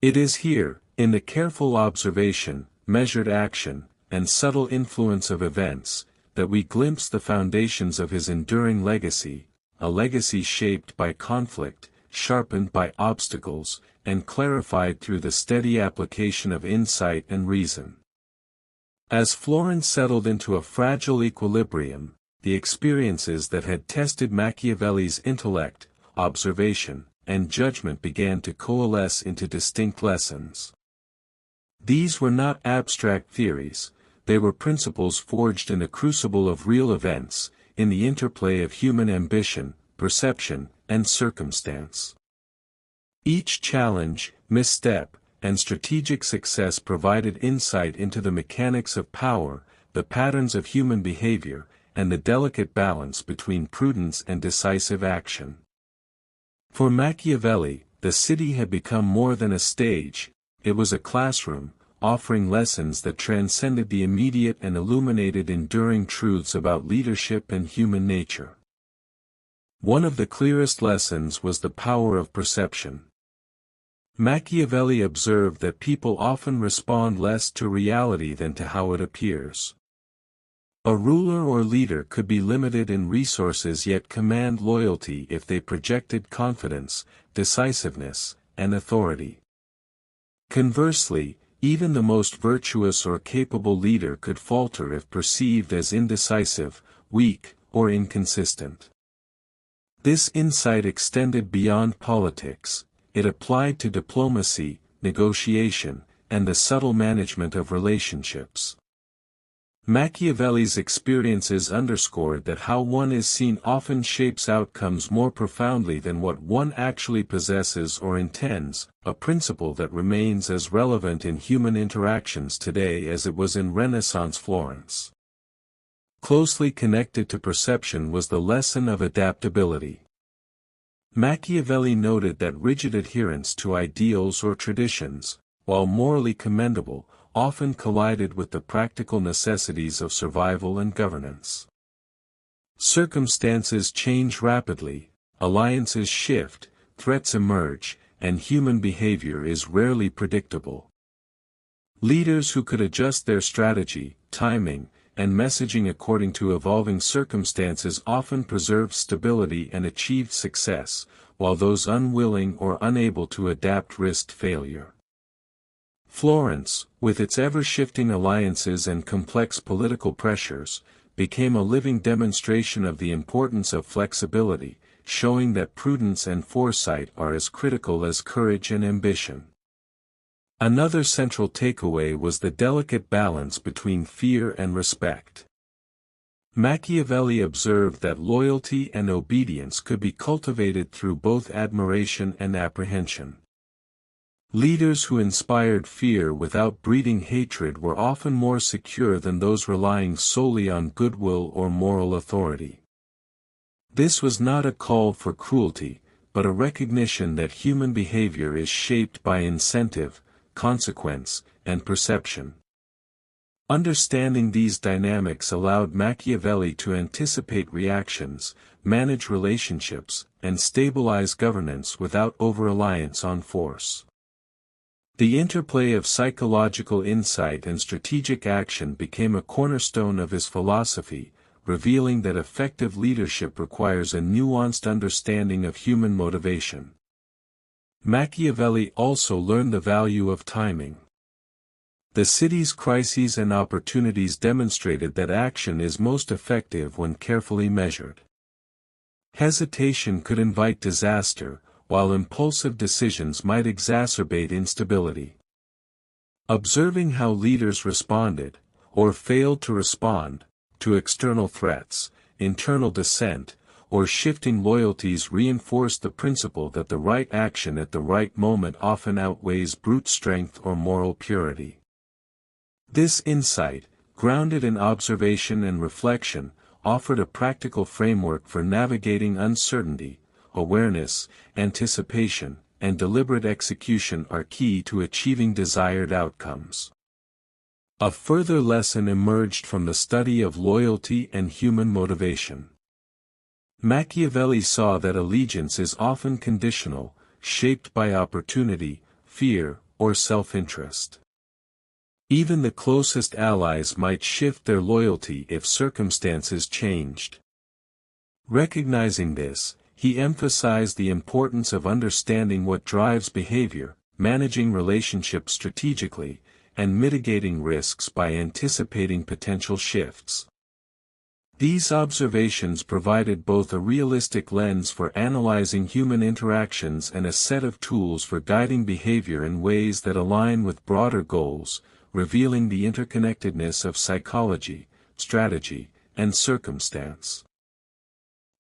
It is here, in the careful observation, measured action, and subtle influence of events, that we glimpse the foundations of his enduring legacy, a legacy shaped by conflict, sharpened by obstacles, and clarified through the steady application of insight and reason. As Florence settled into a fragile equilibrium, the experiences that had tested Machiavelli's intellect, observation, and judgment began to coalesce into distinct lessons. These were not abstract theories, they were principles forged in the crucible of real events, in the interplay of human ambition, perception, and circumstance. Each challenge, misstep, and strategic success provided insight into the mechanics of power, the patterns of human behavior, and the delicate balance between prudence and decisive action. For Machiavelli, the city had become more than a stage, it was a classroom, offering lessons that transcended the immediate and illuminated enduring truths about leadership and human nature. One of the clearest lessons was the power of perception. Machiavelli observed that people often respond less to reality than to how it appears. A ruler or leader could be limited in resources yet command loyalty if they projected confidence, decisiveness, and authority. Conversely, even the most virtuous or capable leader could falter if perceived as indecisive, weak, or inconsistent. This insight extended beyond politics, it applied to diplomacy, negotiation, and the subtle management of relationships. Machiavelli's experiences underscored that how one is seen often shapes outcomes more profoundly than what one actually possesses or intends, a principle that remains as relevant in human interactions today as it was in Renaissance Florence. Closely connected to perception was the lesson of adaptability. Machiavelli noted that rigid adherence to ideals or traditions, while morally commendable, often collided with the practical necessities of survival and governance. Circumstances change rapidly, alliances shift, threats emerge, and human behavior is rarely predictable. Leaders who could adjust their strategy, timing, and messaging according to evolving circumstances often preserved stability and achieved success, while those unwilling or unable to adapt risked failure. Florence, with its ever-shifting alliances and complex political pressures, became a living demonstration of the importance of flexibility, showing that prudence and foresight are as critical as courage and ambition. Another central takeaway was the delicate balance between fear and respect. Machiavelli observed that loyalty and obedience could be cultivated through both admiration and apprehension. Leaders who inspired fear without breeding hatred were often more secure than those relying solely on goodwill or moral authority. This was not a call for cruelty, but a recognition that human behavior is shaped by incentive, consequence, and perception. Understanding these dynamics allowed Machiavelli to anticipate reactions, manage relationships, and stabilize governance without over-reliance on force. The interplay of psychological insight and strategic action became a cornerstone of his philosophy, revealing that effective leadership requires a nuanced understanding of human motivation. Machiavelli also learned the value of timing. The city's crises and opportunities demonstrated that action is most effective when carefully measured. Hesitation could invite disaster, while impulsive decisions might exacerbate instability. Observing how leaders responded, or failed to respond, to external threats, internal dissent, or shifting loyalties reinforced the principle that the right action at the right moment often outweighs brute strength or moral purity. This insight, grounded in observation and reflection, offered a practical framework for navigating uncertainty. Awareness, anticipation, and deliberate execution are key to achieving desired outcomes. A further lesson emerged from the study of loyalty and human motivation. Machiavelli saw that allegiance is often conditional, shaped by opportunity, fear, or self-interest. Even the closest allies might shift their loyalty if circumstances changed. Recognizing this, he emphasized the importance of understanding what drives behavior, managing relationships strategically, and mitigating risks by anticipating potential shifts. These observations provided both a realistic lens for analyzing human interactions and a set of tools for guiding behavior in ways that align with broader goals, revealing the interconnectedness of psychology, strategy, and circumstance.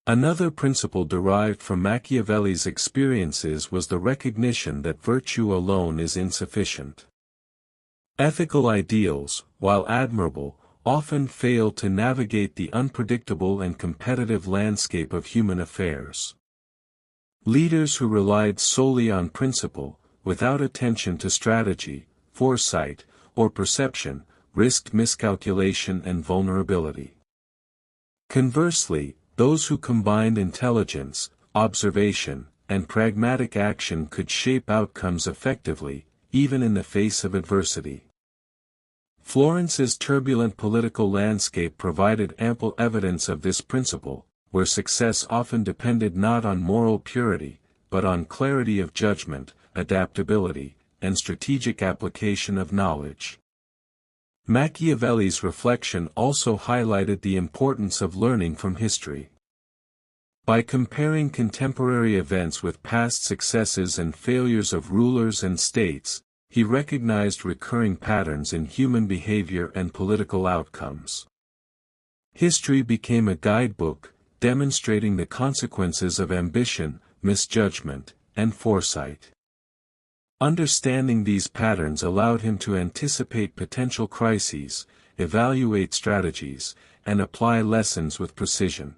Another principle derived from Machiavelli's experiences was the recognition that virtue alone is insufficient. Ethical ideals, while admirable, often fail to navigate the unpredictable and competitive landscape of human affairs. Leaders who relied solely on principle, without attention to strategy, foresight, or perception, risked miscalculation and vulnerability. Conversely, those who combined intelligence, observation, and pragmatic action could shape outcomes effectively, even in the face of adversity. Florence's turbulent political landscape provided ample evidence of this principle, where success often depended not on moral purity, but on clarity of judgment, adaptability, and strategic application of knowledge. Machiavelli's reflection also highlighted the importance of learning from history. By comparing contemporary events with past successes and failures of rulers and states, he recognized recurring patterns in human behavior and political outcomes. History became a guidebook, demonstrating the consequences of ambition, misjudgment, and foresight. Understanding these patterns allowed him to anticipate potential crises, evaluate strategies, and apply lessons with precision.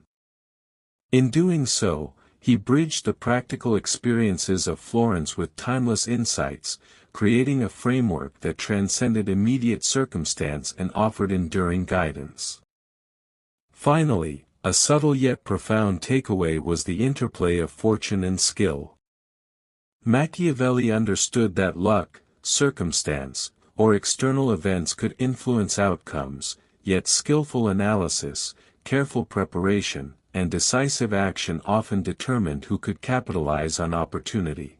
In doing so, he bridged the practical experiences of Florence with timeless insights, creating a framework that transcended immediate circumstance and offered enduring guidance. Finally, a subtle yet profound takeaway was the interplay of fortune and skill. Machiavelli understood that luck, circumstance, or external events could influence outcomes, yet skillful analysis, careful preparation, and decisive action often determined who could capitalize on opportunity.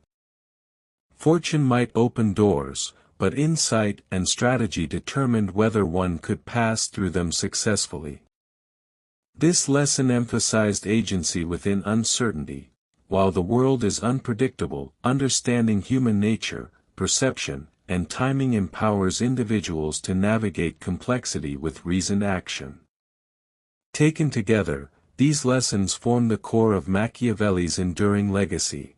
Fortune might open doors, but insight and strategy determined whether one could pass through them successfully. This lesson emphasized agency within uncertainty. While the world is unpredictable, understanding human nature, perception, and timing empowers individuals to navigate complexity with reasoned action. Taken together, these lessons form the core of Machiavelli's enduring legacy.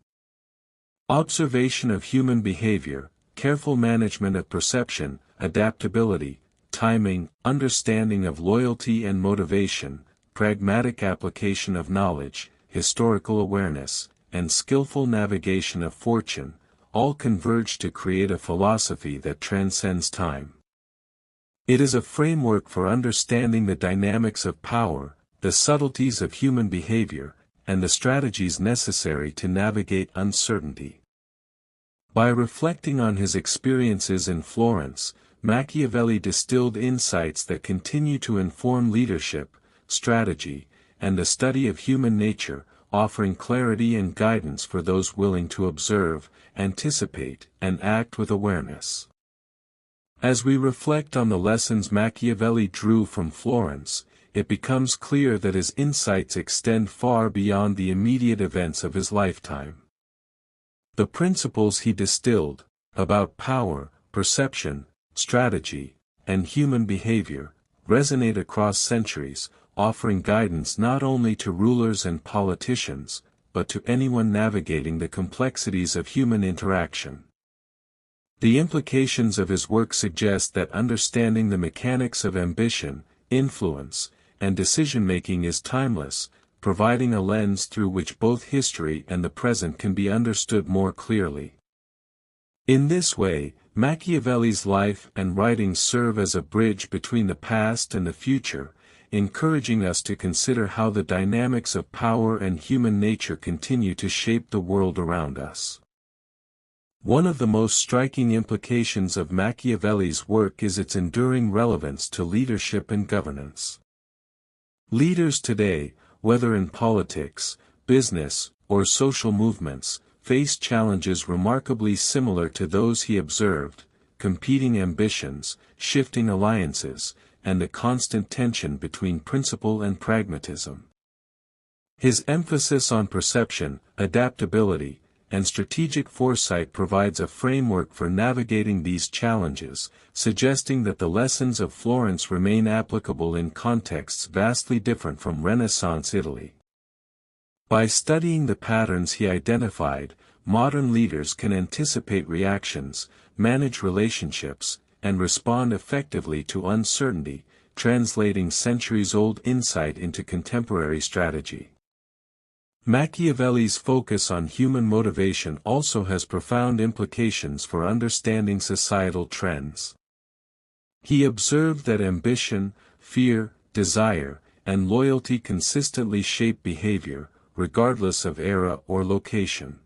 Observation of human behavior, careful management of perception, adaptability, timing, understanding of loyalty and motivation, pragmatic application of knowledge, historical awareness, and skillful navigation of fortune, all converge to create a philosophy that transcends time. It is a framework for understanding the dynamics of power, the subtleties of human behavior, and the strategies necessary to navigate uncertainty. By reflecting on his experiences in Florence, Machiavelli distilled insights that continue to inform leadership, strategy, and the study of human nature, offering clarity and guidance for those willing to observe, anticipate, and act with awareness. As we reflect on the lessons Machiavelli drew from Florence, it becomes clear that his insights extend far beyond the immediate events of his lifetime. The principles he distilled, about power, perception, strategy, and human behavior, resonate across centuries, offering guidance not only to rulers and politicians, but to anyone navigating the complexities of human interaction. The implications of his work suggest that understanding the mechanics of ambition, influence, and decision-making is timeless, providing a lens through which both history and the present can be understood more clearly. In this way, Machiavelli's life and writings serve as a bridge between the past and the future, encouraging us to consider how the dynamics of power and human nature continue to shape the world around us. One of the most striking implications of Machiavelli's work is its enduring relevance to leadership and governance. Leaders today, whether in politics, business, or social movements, face challenges remarkably similar to those he observed: competing ambitions, shifting alliances, and the constant tension between principle and pragmatism. His emphasis on perception, adaptability, and strategic foresight provides a framework for navigating these challenges, suggesting that the lessons of Florence remain applicable in contexts vastly different from Renaissance Italy. By studying the patterns he identified, modern leaders can anticipate reactions, manage relationships, and respond effectively to uncertainty, translating centuries-old insight into contemporary strategy. Machiavelli's focus on human motivation also has profound implications for understanding societal trends. He observed that ambition, fear, desire, and loyalty consistently shape behavior, regardless of era or location.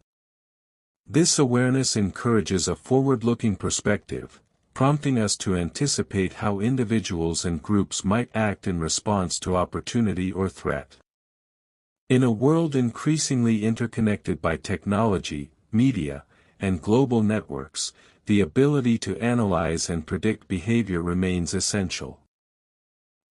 This awareness encourages a forward-looking perspective, prompting us to anticipate how individuals and groups might act in response to opportunity or threat. In a world increasingly interconnected by technology, media, and global networks, the ability to analyze and predict behavior remains essential.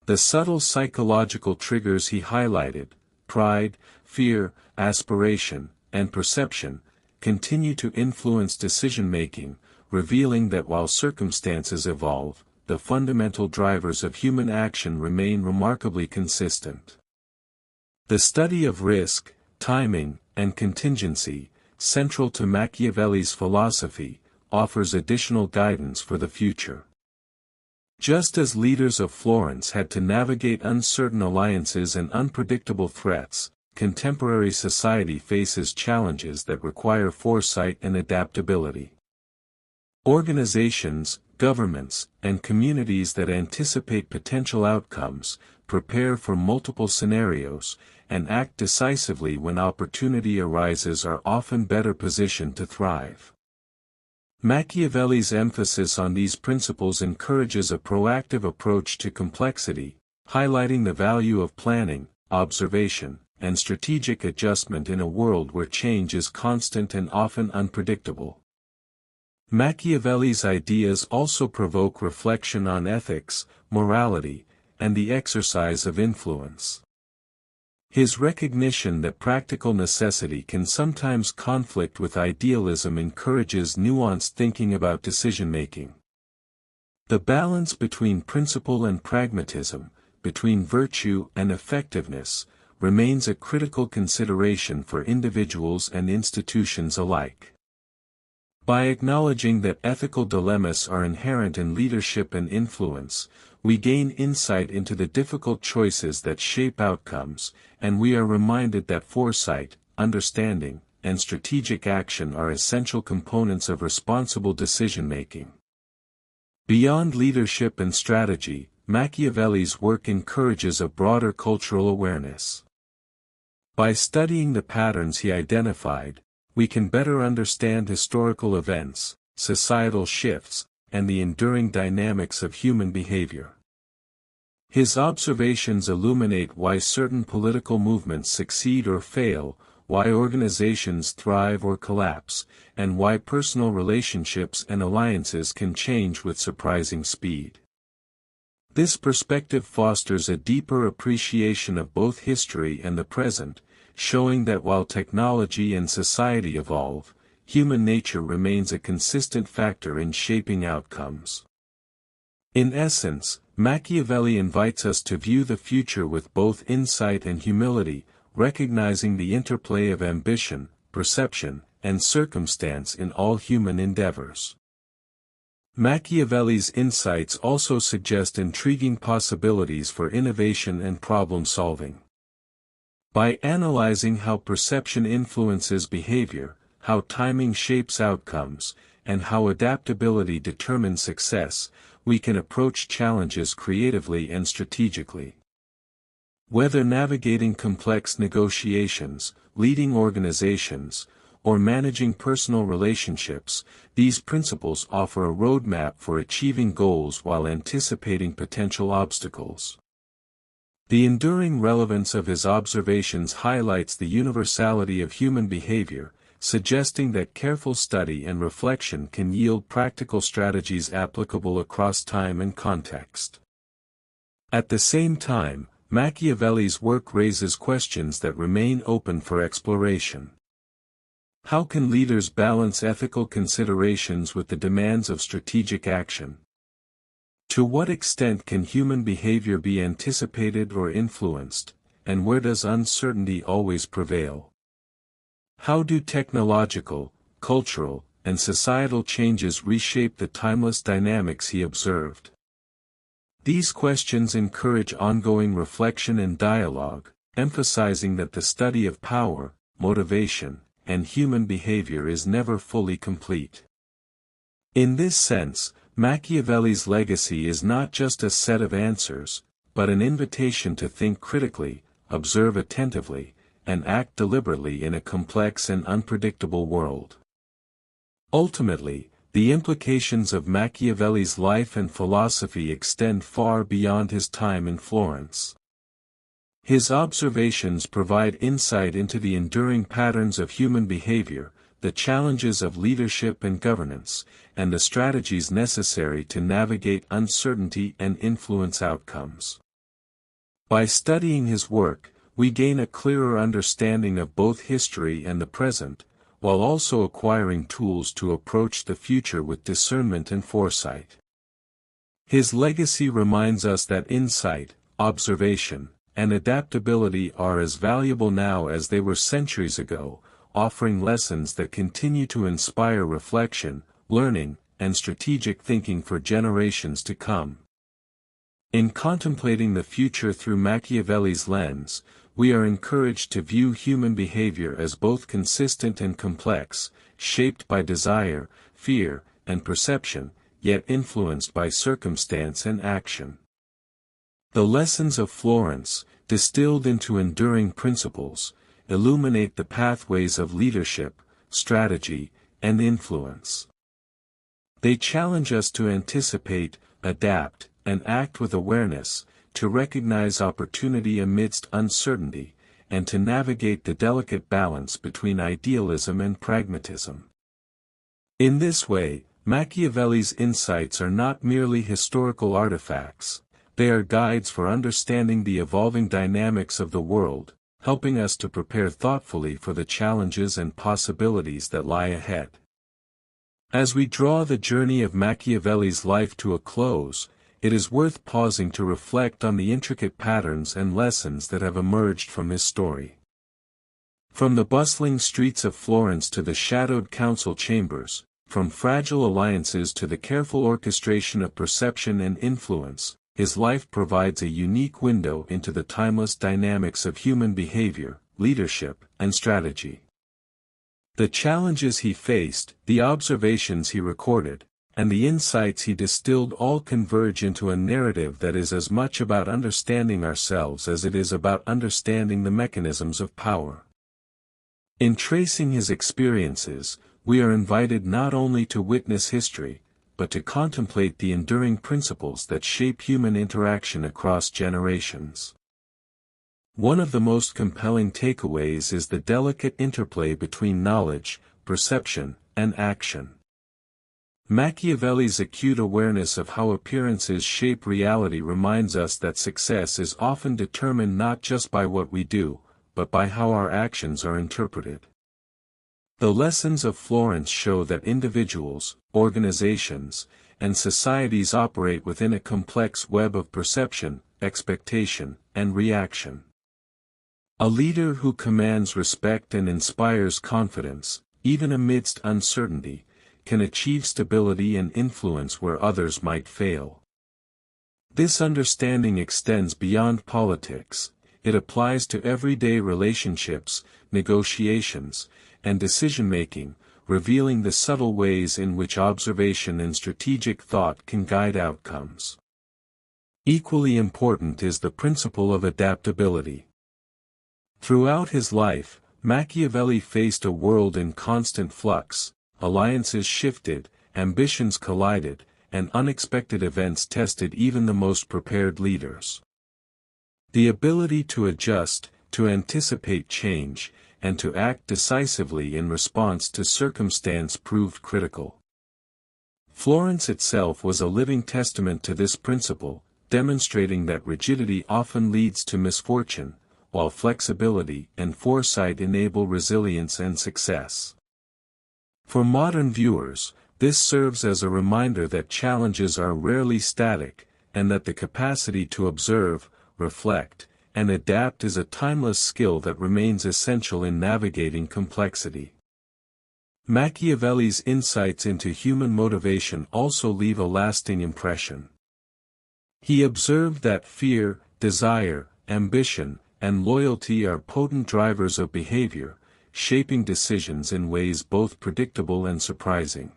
The subtle psychological triggers he highlighted, pride, fear, aspiration, and perception, continue to influence decision-making, revealing that while circumstances evolve, the fundamental drivers of human action remain remarkably consistent. The study of risk, timing, and contingency, central to Machiavelli's philosophy, offers additional guidance for the future. Just as leaders of Florence had to navigate uncertain alliances and unpredictable threats, contemporary society faces challenges that require foresight and adaptability. Organizations, governments, and communities that anticipate potential outcomes, prepare for multiple scenarios, and act decisively when opportunity arises are often better positioned to thrive. Machiavelli's emphasis on these principles encourages a proactive approach to complexity, highlighting the value of planning, observation, and strategic adjustment in a world where change is constant and often unpredictable. Machiavelli's ideas also provoke reflection on ethics, morality, and the exercise of influence. His recognition that practical necessity can sometimes conflict with idealism encourages nuanced thinking about decision-making. The balance between principle and pragmatism, between virtue and effectiveness, remains a critical consideration for individuals and institutions alike. By acknowledging that ethical dilemmas are inherent in leadership and influence, we gain insight into the difficult choices that shape outcomes, and we are reminded that foresight, understanding, and strategic action are essential components of responsible decision-making. Beyond leadership and strategy, Machiavelli's work encourages a broader cultural awareness. By studying the patterns he identified, we can better understand historical events, societal shifts, and the enduring dynamics of human behavior. His observations illuminate why certain political movements succeed or fail, why organizations thrive or collapse, and why personal relationships and alliances can change with surprising speed. This perspective fosters a deeper appreciation of both history and the present, showing that while technology and society evolve, human nature remains a consistent factor in shaping outcomes. In essence, Machiavelli invites us to view the future with both insight and humility, recognizing the interplay of ambition, perception, and circumstance in all human endeavors. Machiavelli's insights also suggest intriguing possibilities for innovation and problem-solving. By analyzing how perception influences behavior, how timing shapes outcomes, and how adaptability determines success, we can approach challenges creatively and strategically. Whether navigating complex negotiations, leading organizations, or managing personal relationships, these principles offer a roadmap for achieving goals while anticipating potential obstacles. The enduring relevance of his observations highlights the universality of human behavior, suggesting that careful study and reflection can yield practical strategies applicable across time and context. At the same time, Machiavelli's work raises questions that remain open for exploration. How can leaders balance ethical considerations with the demands of strategic action? To what extent can human behavior be anticipated or influenced, and where does uncertainty always prevail? How do technological, cultural, and societal changes reshape the timeless dynamics he observed? These questions encourage ongoing reflection and dialogue, emphasizing that the study of power, motivation, and human behavior is never fully complete. In this sense, Machiavelli's legacy is not just a set of answers, but an invitation to think critically, observe attentively, and act deliberately in a complex and unpredictable world. Ultimately, the implications of Machiavelli's life and philosophy extend far beyond his time in Florence. His observations provide insight into the enduring patterns of human behavior, the challenges of leadership and governance, and the strategies necessary to navigate uncertainty and influence outcomes. By studying his work, we gain a clearer understanding of both history and the present, while also acquiring tools to approach the future with discernment and foresight. His legacy reminds us that insight, observation, and adaptability are as valuable now as they were centuries ago, offering lessons that continue to inspire reflection, learning, and strategic thinking for generations to come. In contemplating the future through Machiavelli's lens, we are encouraged to view human behavior as both consistent and complex, shaped by desire, fear, and perception, yet influenced by circumstance and action. The lessons of Florence, distilled into enduring principles, illuminate the pathways of leadership, strategy, and influence. They challenge us to anticipate, adapt, and act with awareness, to recognize opportunity amidst uncertainty, and to navigate the delicate balance between idealism and pragmatism. In this way, Machiavelli's insights are not merely historical artifacts, they are guides for understanding the evolving dynamics of the world, helping us to prepare thoughtfully for the challenges and possibilities that lie ahead. As we draw the journey of Machiavelli's life to a close, it is worth pausing to reflect on the intricate patterns and lessons that have emerged from his story. From the bustling streets of Florence to the shadowed council chambers, from fragile alliances to the careful orchestration of perception and influence, his life provides a unique window into the timeless dynamics of human behavior, leadership, and strategy. The challenges he faced, the observations he recorded, and the insights he distilled all converge into a narrative that is as much about understanding ourselves as it is about understanding the mechanisms of power. In tracing his experiences, we are invited not only to witness history, but to contemplate the enduring principles that shape human interaction across generations. One of the most compelling takeaways is the delicate interplay between knowledge, perception, and action. Machiavelli's acute awareness of how appearances shape reality reminds us that success is often determined not just by what we do, but by how our actions are interpreted. The lessons of Florence show that individuals, organizations, and societies operate within a complex web of perception, expectation, and reaction. A leader who commands respect and inspires confidence, even amidst uncertainty, can achieve stability and influence where others might fail. This understanding extends beyond politics. It applies to everyday relationships, negotiations, and decision-making, revealing the subtle ways in which observation and strategic thought can guide outcomes. Equally important is the principle of adaptability. Throughout his life, Machiavelli faced a world in constant flux. Alliances shifted, ambitions collided, and unexpected events tested even the most prepared leaders. The ability to adjust, to anticipate change, and to act decisively in response to circumstance proved critical. Florence itself was a living testament to this principle, demonstrating that rigidity often leads to misfortune, while flexibility and foresight enable resilience and success. For modern viewers, this serves as a reminder that challenges are rarely static, and that the capacity to observe, reflect, and adapt is a timeless skill that remains essential in navigating complexity. Machiavelli's insights into human motivation also leave a lasting impression. He observed that fear, desire, ambition, and loyalty are potent drivers of behavior, shaping decisions in ways both predictable and surprising.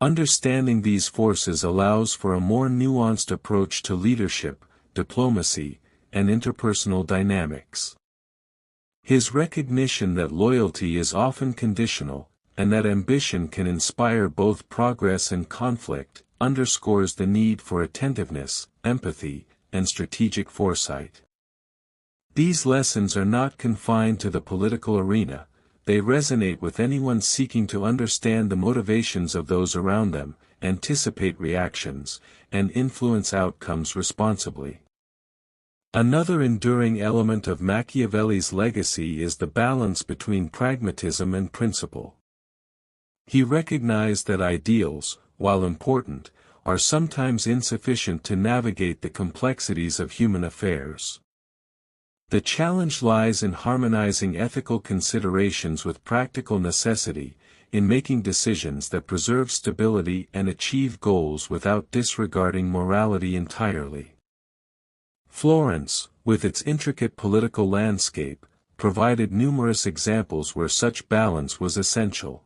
Understanding these forces allows for a more nuanced approach to leadership, diplomacy, and interpersonal dynamics. His recognition that loyalty is often conditional, and that ambition can inspire both progress and conflict, underscores the need for attentiveness, empathy, and strategic foresight. These lessons are not confined to the political arena. They resonate with anyone seeking to understand the motivations of those around them, anticipate reactions, and influence outcomes responsibly. Another enduring element of Machiavelli's legacy is the balance between pragmatism and principle. He recognized that ideals, while important, are sometimes insufficient to navigate the complexities of human affairs. The challenge lies in harmonizing ethical considerations with practical necessity, in making decisions that preserve stability and achieve goals without disregarding morality entirely. Florence, with its intricate political landscape, provided numerous examples where such balance was essential.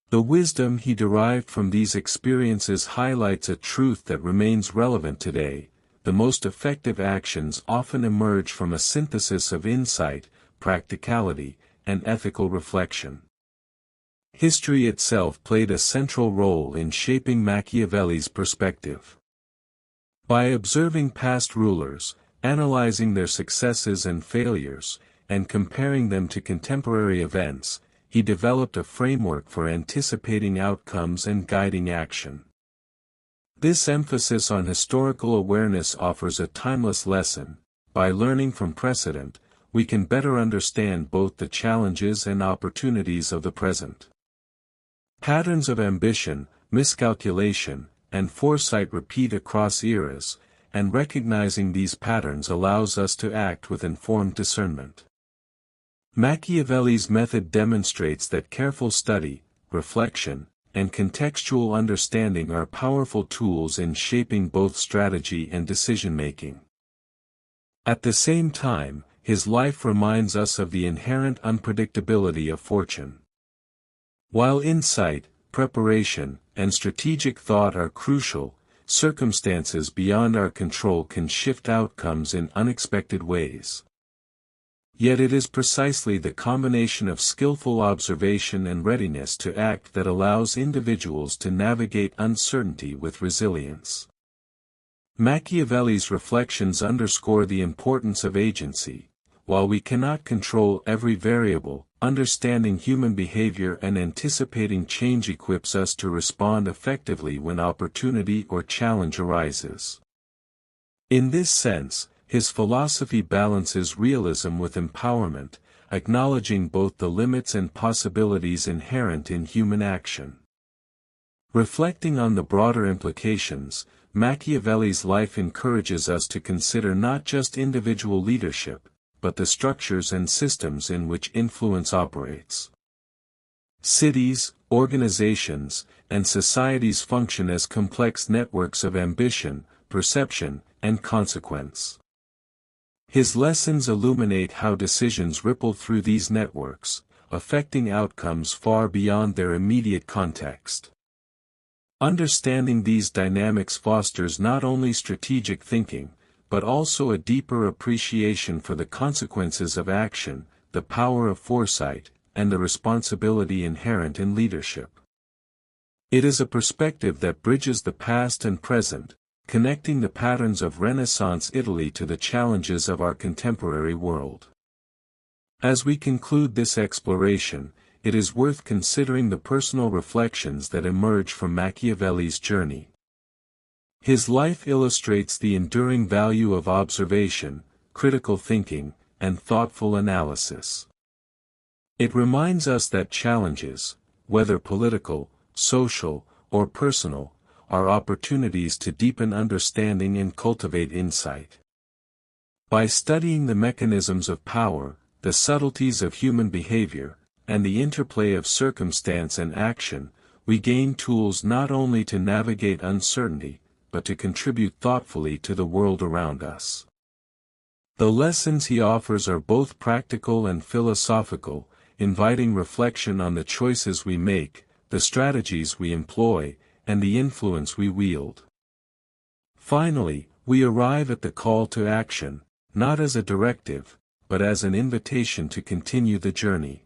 The wisdom he derived from these experiences highlights a truth that remains relevant today. The most effective actions often emerge from a synthesis of insight, practicality, and ethical reflection. History itself played a central role in shaping Machiavelli's perspective. By observing past rulers, analyzing their successes and failures, and comparing them to contemporary events, he developed a framework for anticipating outcomes and guiding action. This emphasis on historical awareness offers a timeless lesson. By learning from precedent, we can better understand both the challenges and opportunities of the present. Patterns of ambition, miscalculation, and foresight repeat across eras, and recognizing these patterns allows us to act with informed discernment. Machiavelli's method demonstrates that careful study, reflection, and contextual understanding are powerful tools in shaping both strategy and decision-making. At the same time, his life reminds us of the inherent unpredictability of fortune. While insight, preparation, and strategic thought are crucial, circumstances beyond our control can shift outcomes in unexpected ways. Yet it is precisely the combination of skillful observation and readiness to act that allows individuals to navigate uncertainty with resilience. Machiavelli's reflections underscore the importance of agency. While we cannot control every variable, understanding human behavior and anticipating change equips us to respond effectively when opportunity or challenge arises. In this sense, his philosophy balances realism with empowerment, acknowledging both the limits and possibilities inherent in human action. Reflecting on the broader implications, Machiavelli's life encourages us to consider not just individual leadership, but the structures and systems in which influence operates. Cities, organizations, and societies function as complex networks of ambition, perception, and consequence. His lessons illuminate how decisions ripple through these networks, affecting outcomes far beyond their immediate context. Understanding these dynamics fosters not only strategic thinking, but also a deeper appreciation for the consequences of action, the power of foresight, and the responsibility inherent in leadership. It is a perspective that bridges the past and present, connecting the patterns of Renaissance Italy to the challenges of our contemporary world. As we conclude this exploration, it is worth considering the personal reflections that emerge from Machiavelli's journey. His life illustrates the enduring value of observation, critical thinking, and thoughtful analysis. It reminds us that challenges, whether political, social, or personal, are opportunities to deepen understanding and cultivate insight. By studying the mechanisms of power, the subtleties of human behavior, and the interplay of circumstance and action, we gain tools not only to navigate uncertainty, but to contribute thoughtfully to the world around us. The lessons he offers are both practical and philosophical, inviting reflection on the choices we make, the strategies we employ, and the influence we wield. Finally, we arrive at the call to action, not as a directive, but as an invitation to continue the journey.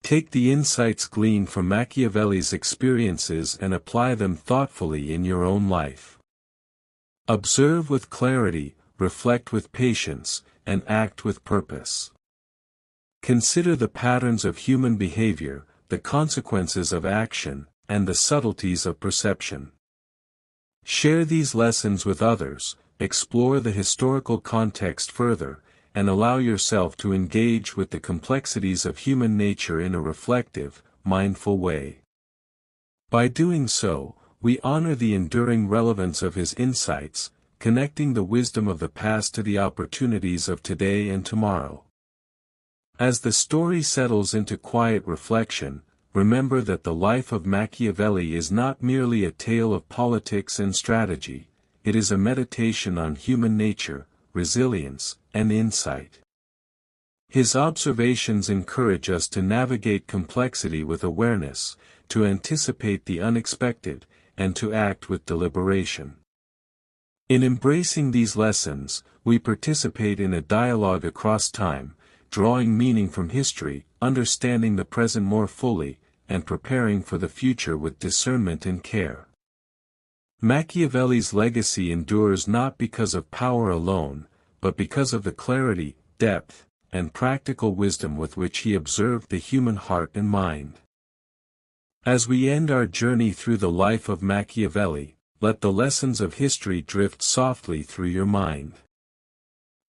Take the insights gleaned from Machiavelli's experiences and apply them thoughtfully in your own life. Observe with clarity, reflect with patience, and act with purpose. Consider the patterns of human behavior, the consequences of action, and the subtleties of perception. Share these lessons with others, explore the historical context further, and allow yourself to engage with the complexities of human nature in a reflective, mindful way. By doing so, we honor the enduring relevance of his insights, connecting the wisdom of the past to the opportunities of today and tomorrow. As the story settles into quiet reflection, remember that the life of Machiavelli is not merely a tale of politics and strategy, it is a meditation on human nature, resilience, and insight. His observations encourage us to navigate complexity with awareness, to anticipate the unexpected, and to act with deliberation. In embracing these lessons, we participate in a dialogue across time, drawing meaning from history, understanding the present more fully, and preparing for the future with discernment and care. Machiavelli's legacy endures not because of power alone, but because of the clarity, depth, and practical wisdom with which he observed the human heart and mind. As we end our journey through the life of Machiavelli, let the lessons of history drift softly through your mind.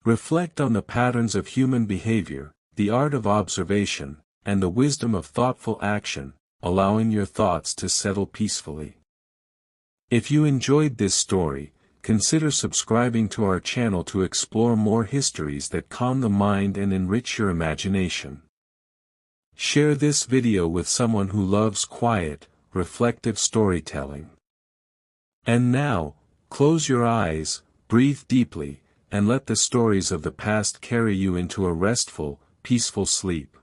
Reflect on the patterns of human behavior, the art of observation, and the wisdom of thoughtful action, allowing your thoughts to settle peacefully. If you enjoyed this story, consider subscribing to our channel to explore more histories that calm the mind and enrich your imagination. Share this video with someone who loves quiet, reflective storytelling. And now, close your eyes, breathe deeply, and let the stories of the past carry you into a restful, peaceful sleep.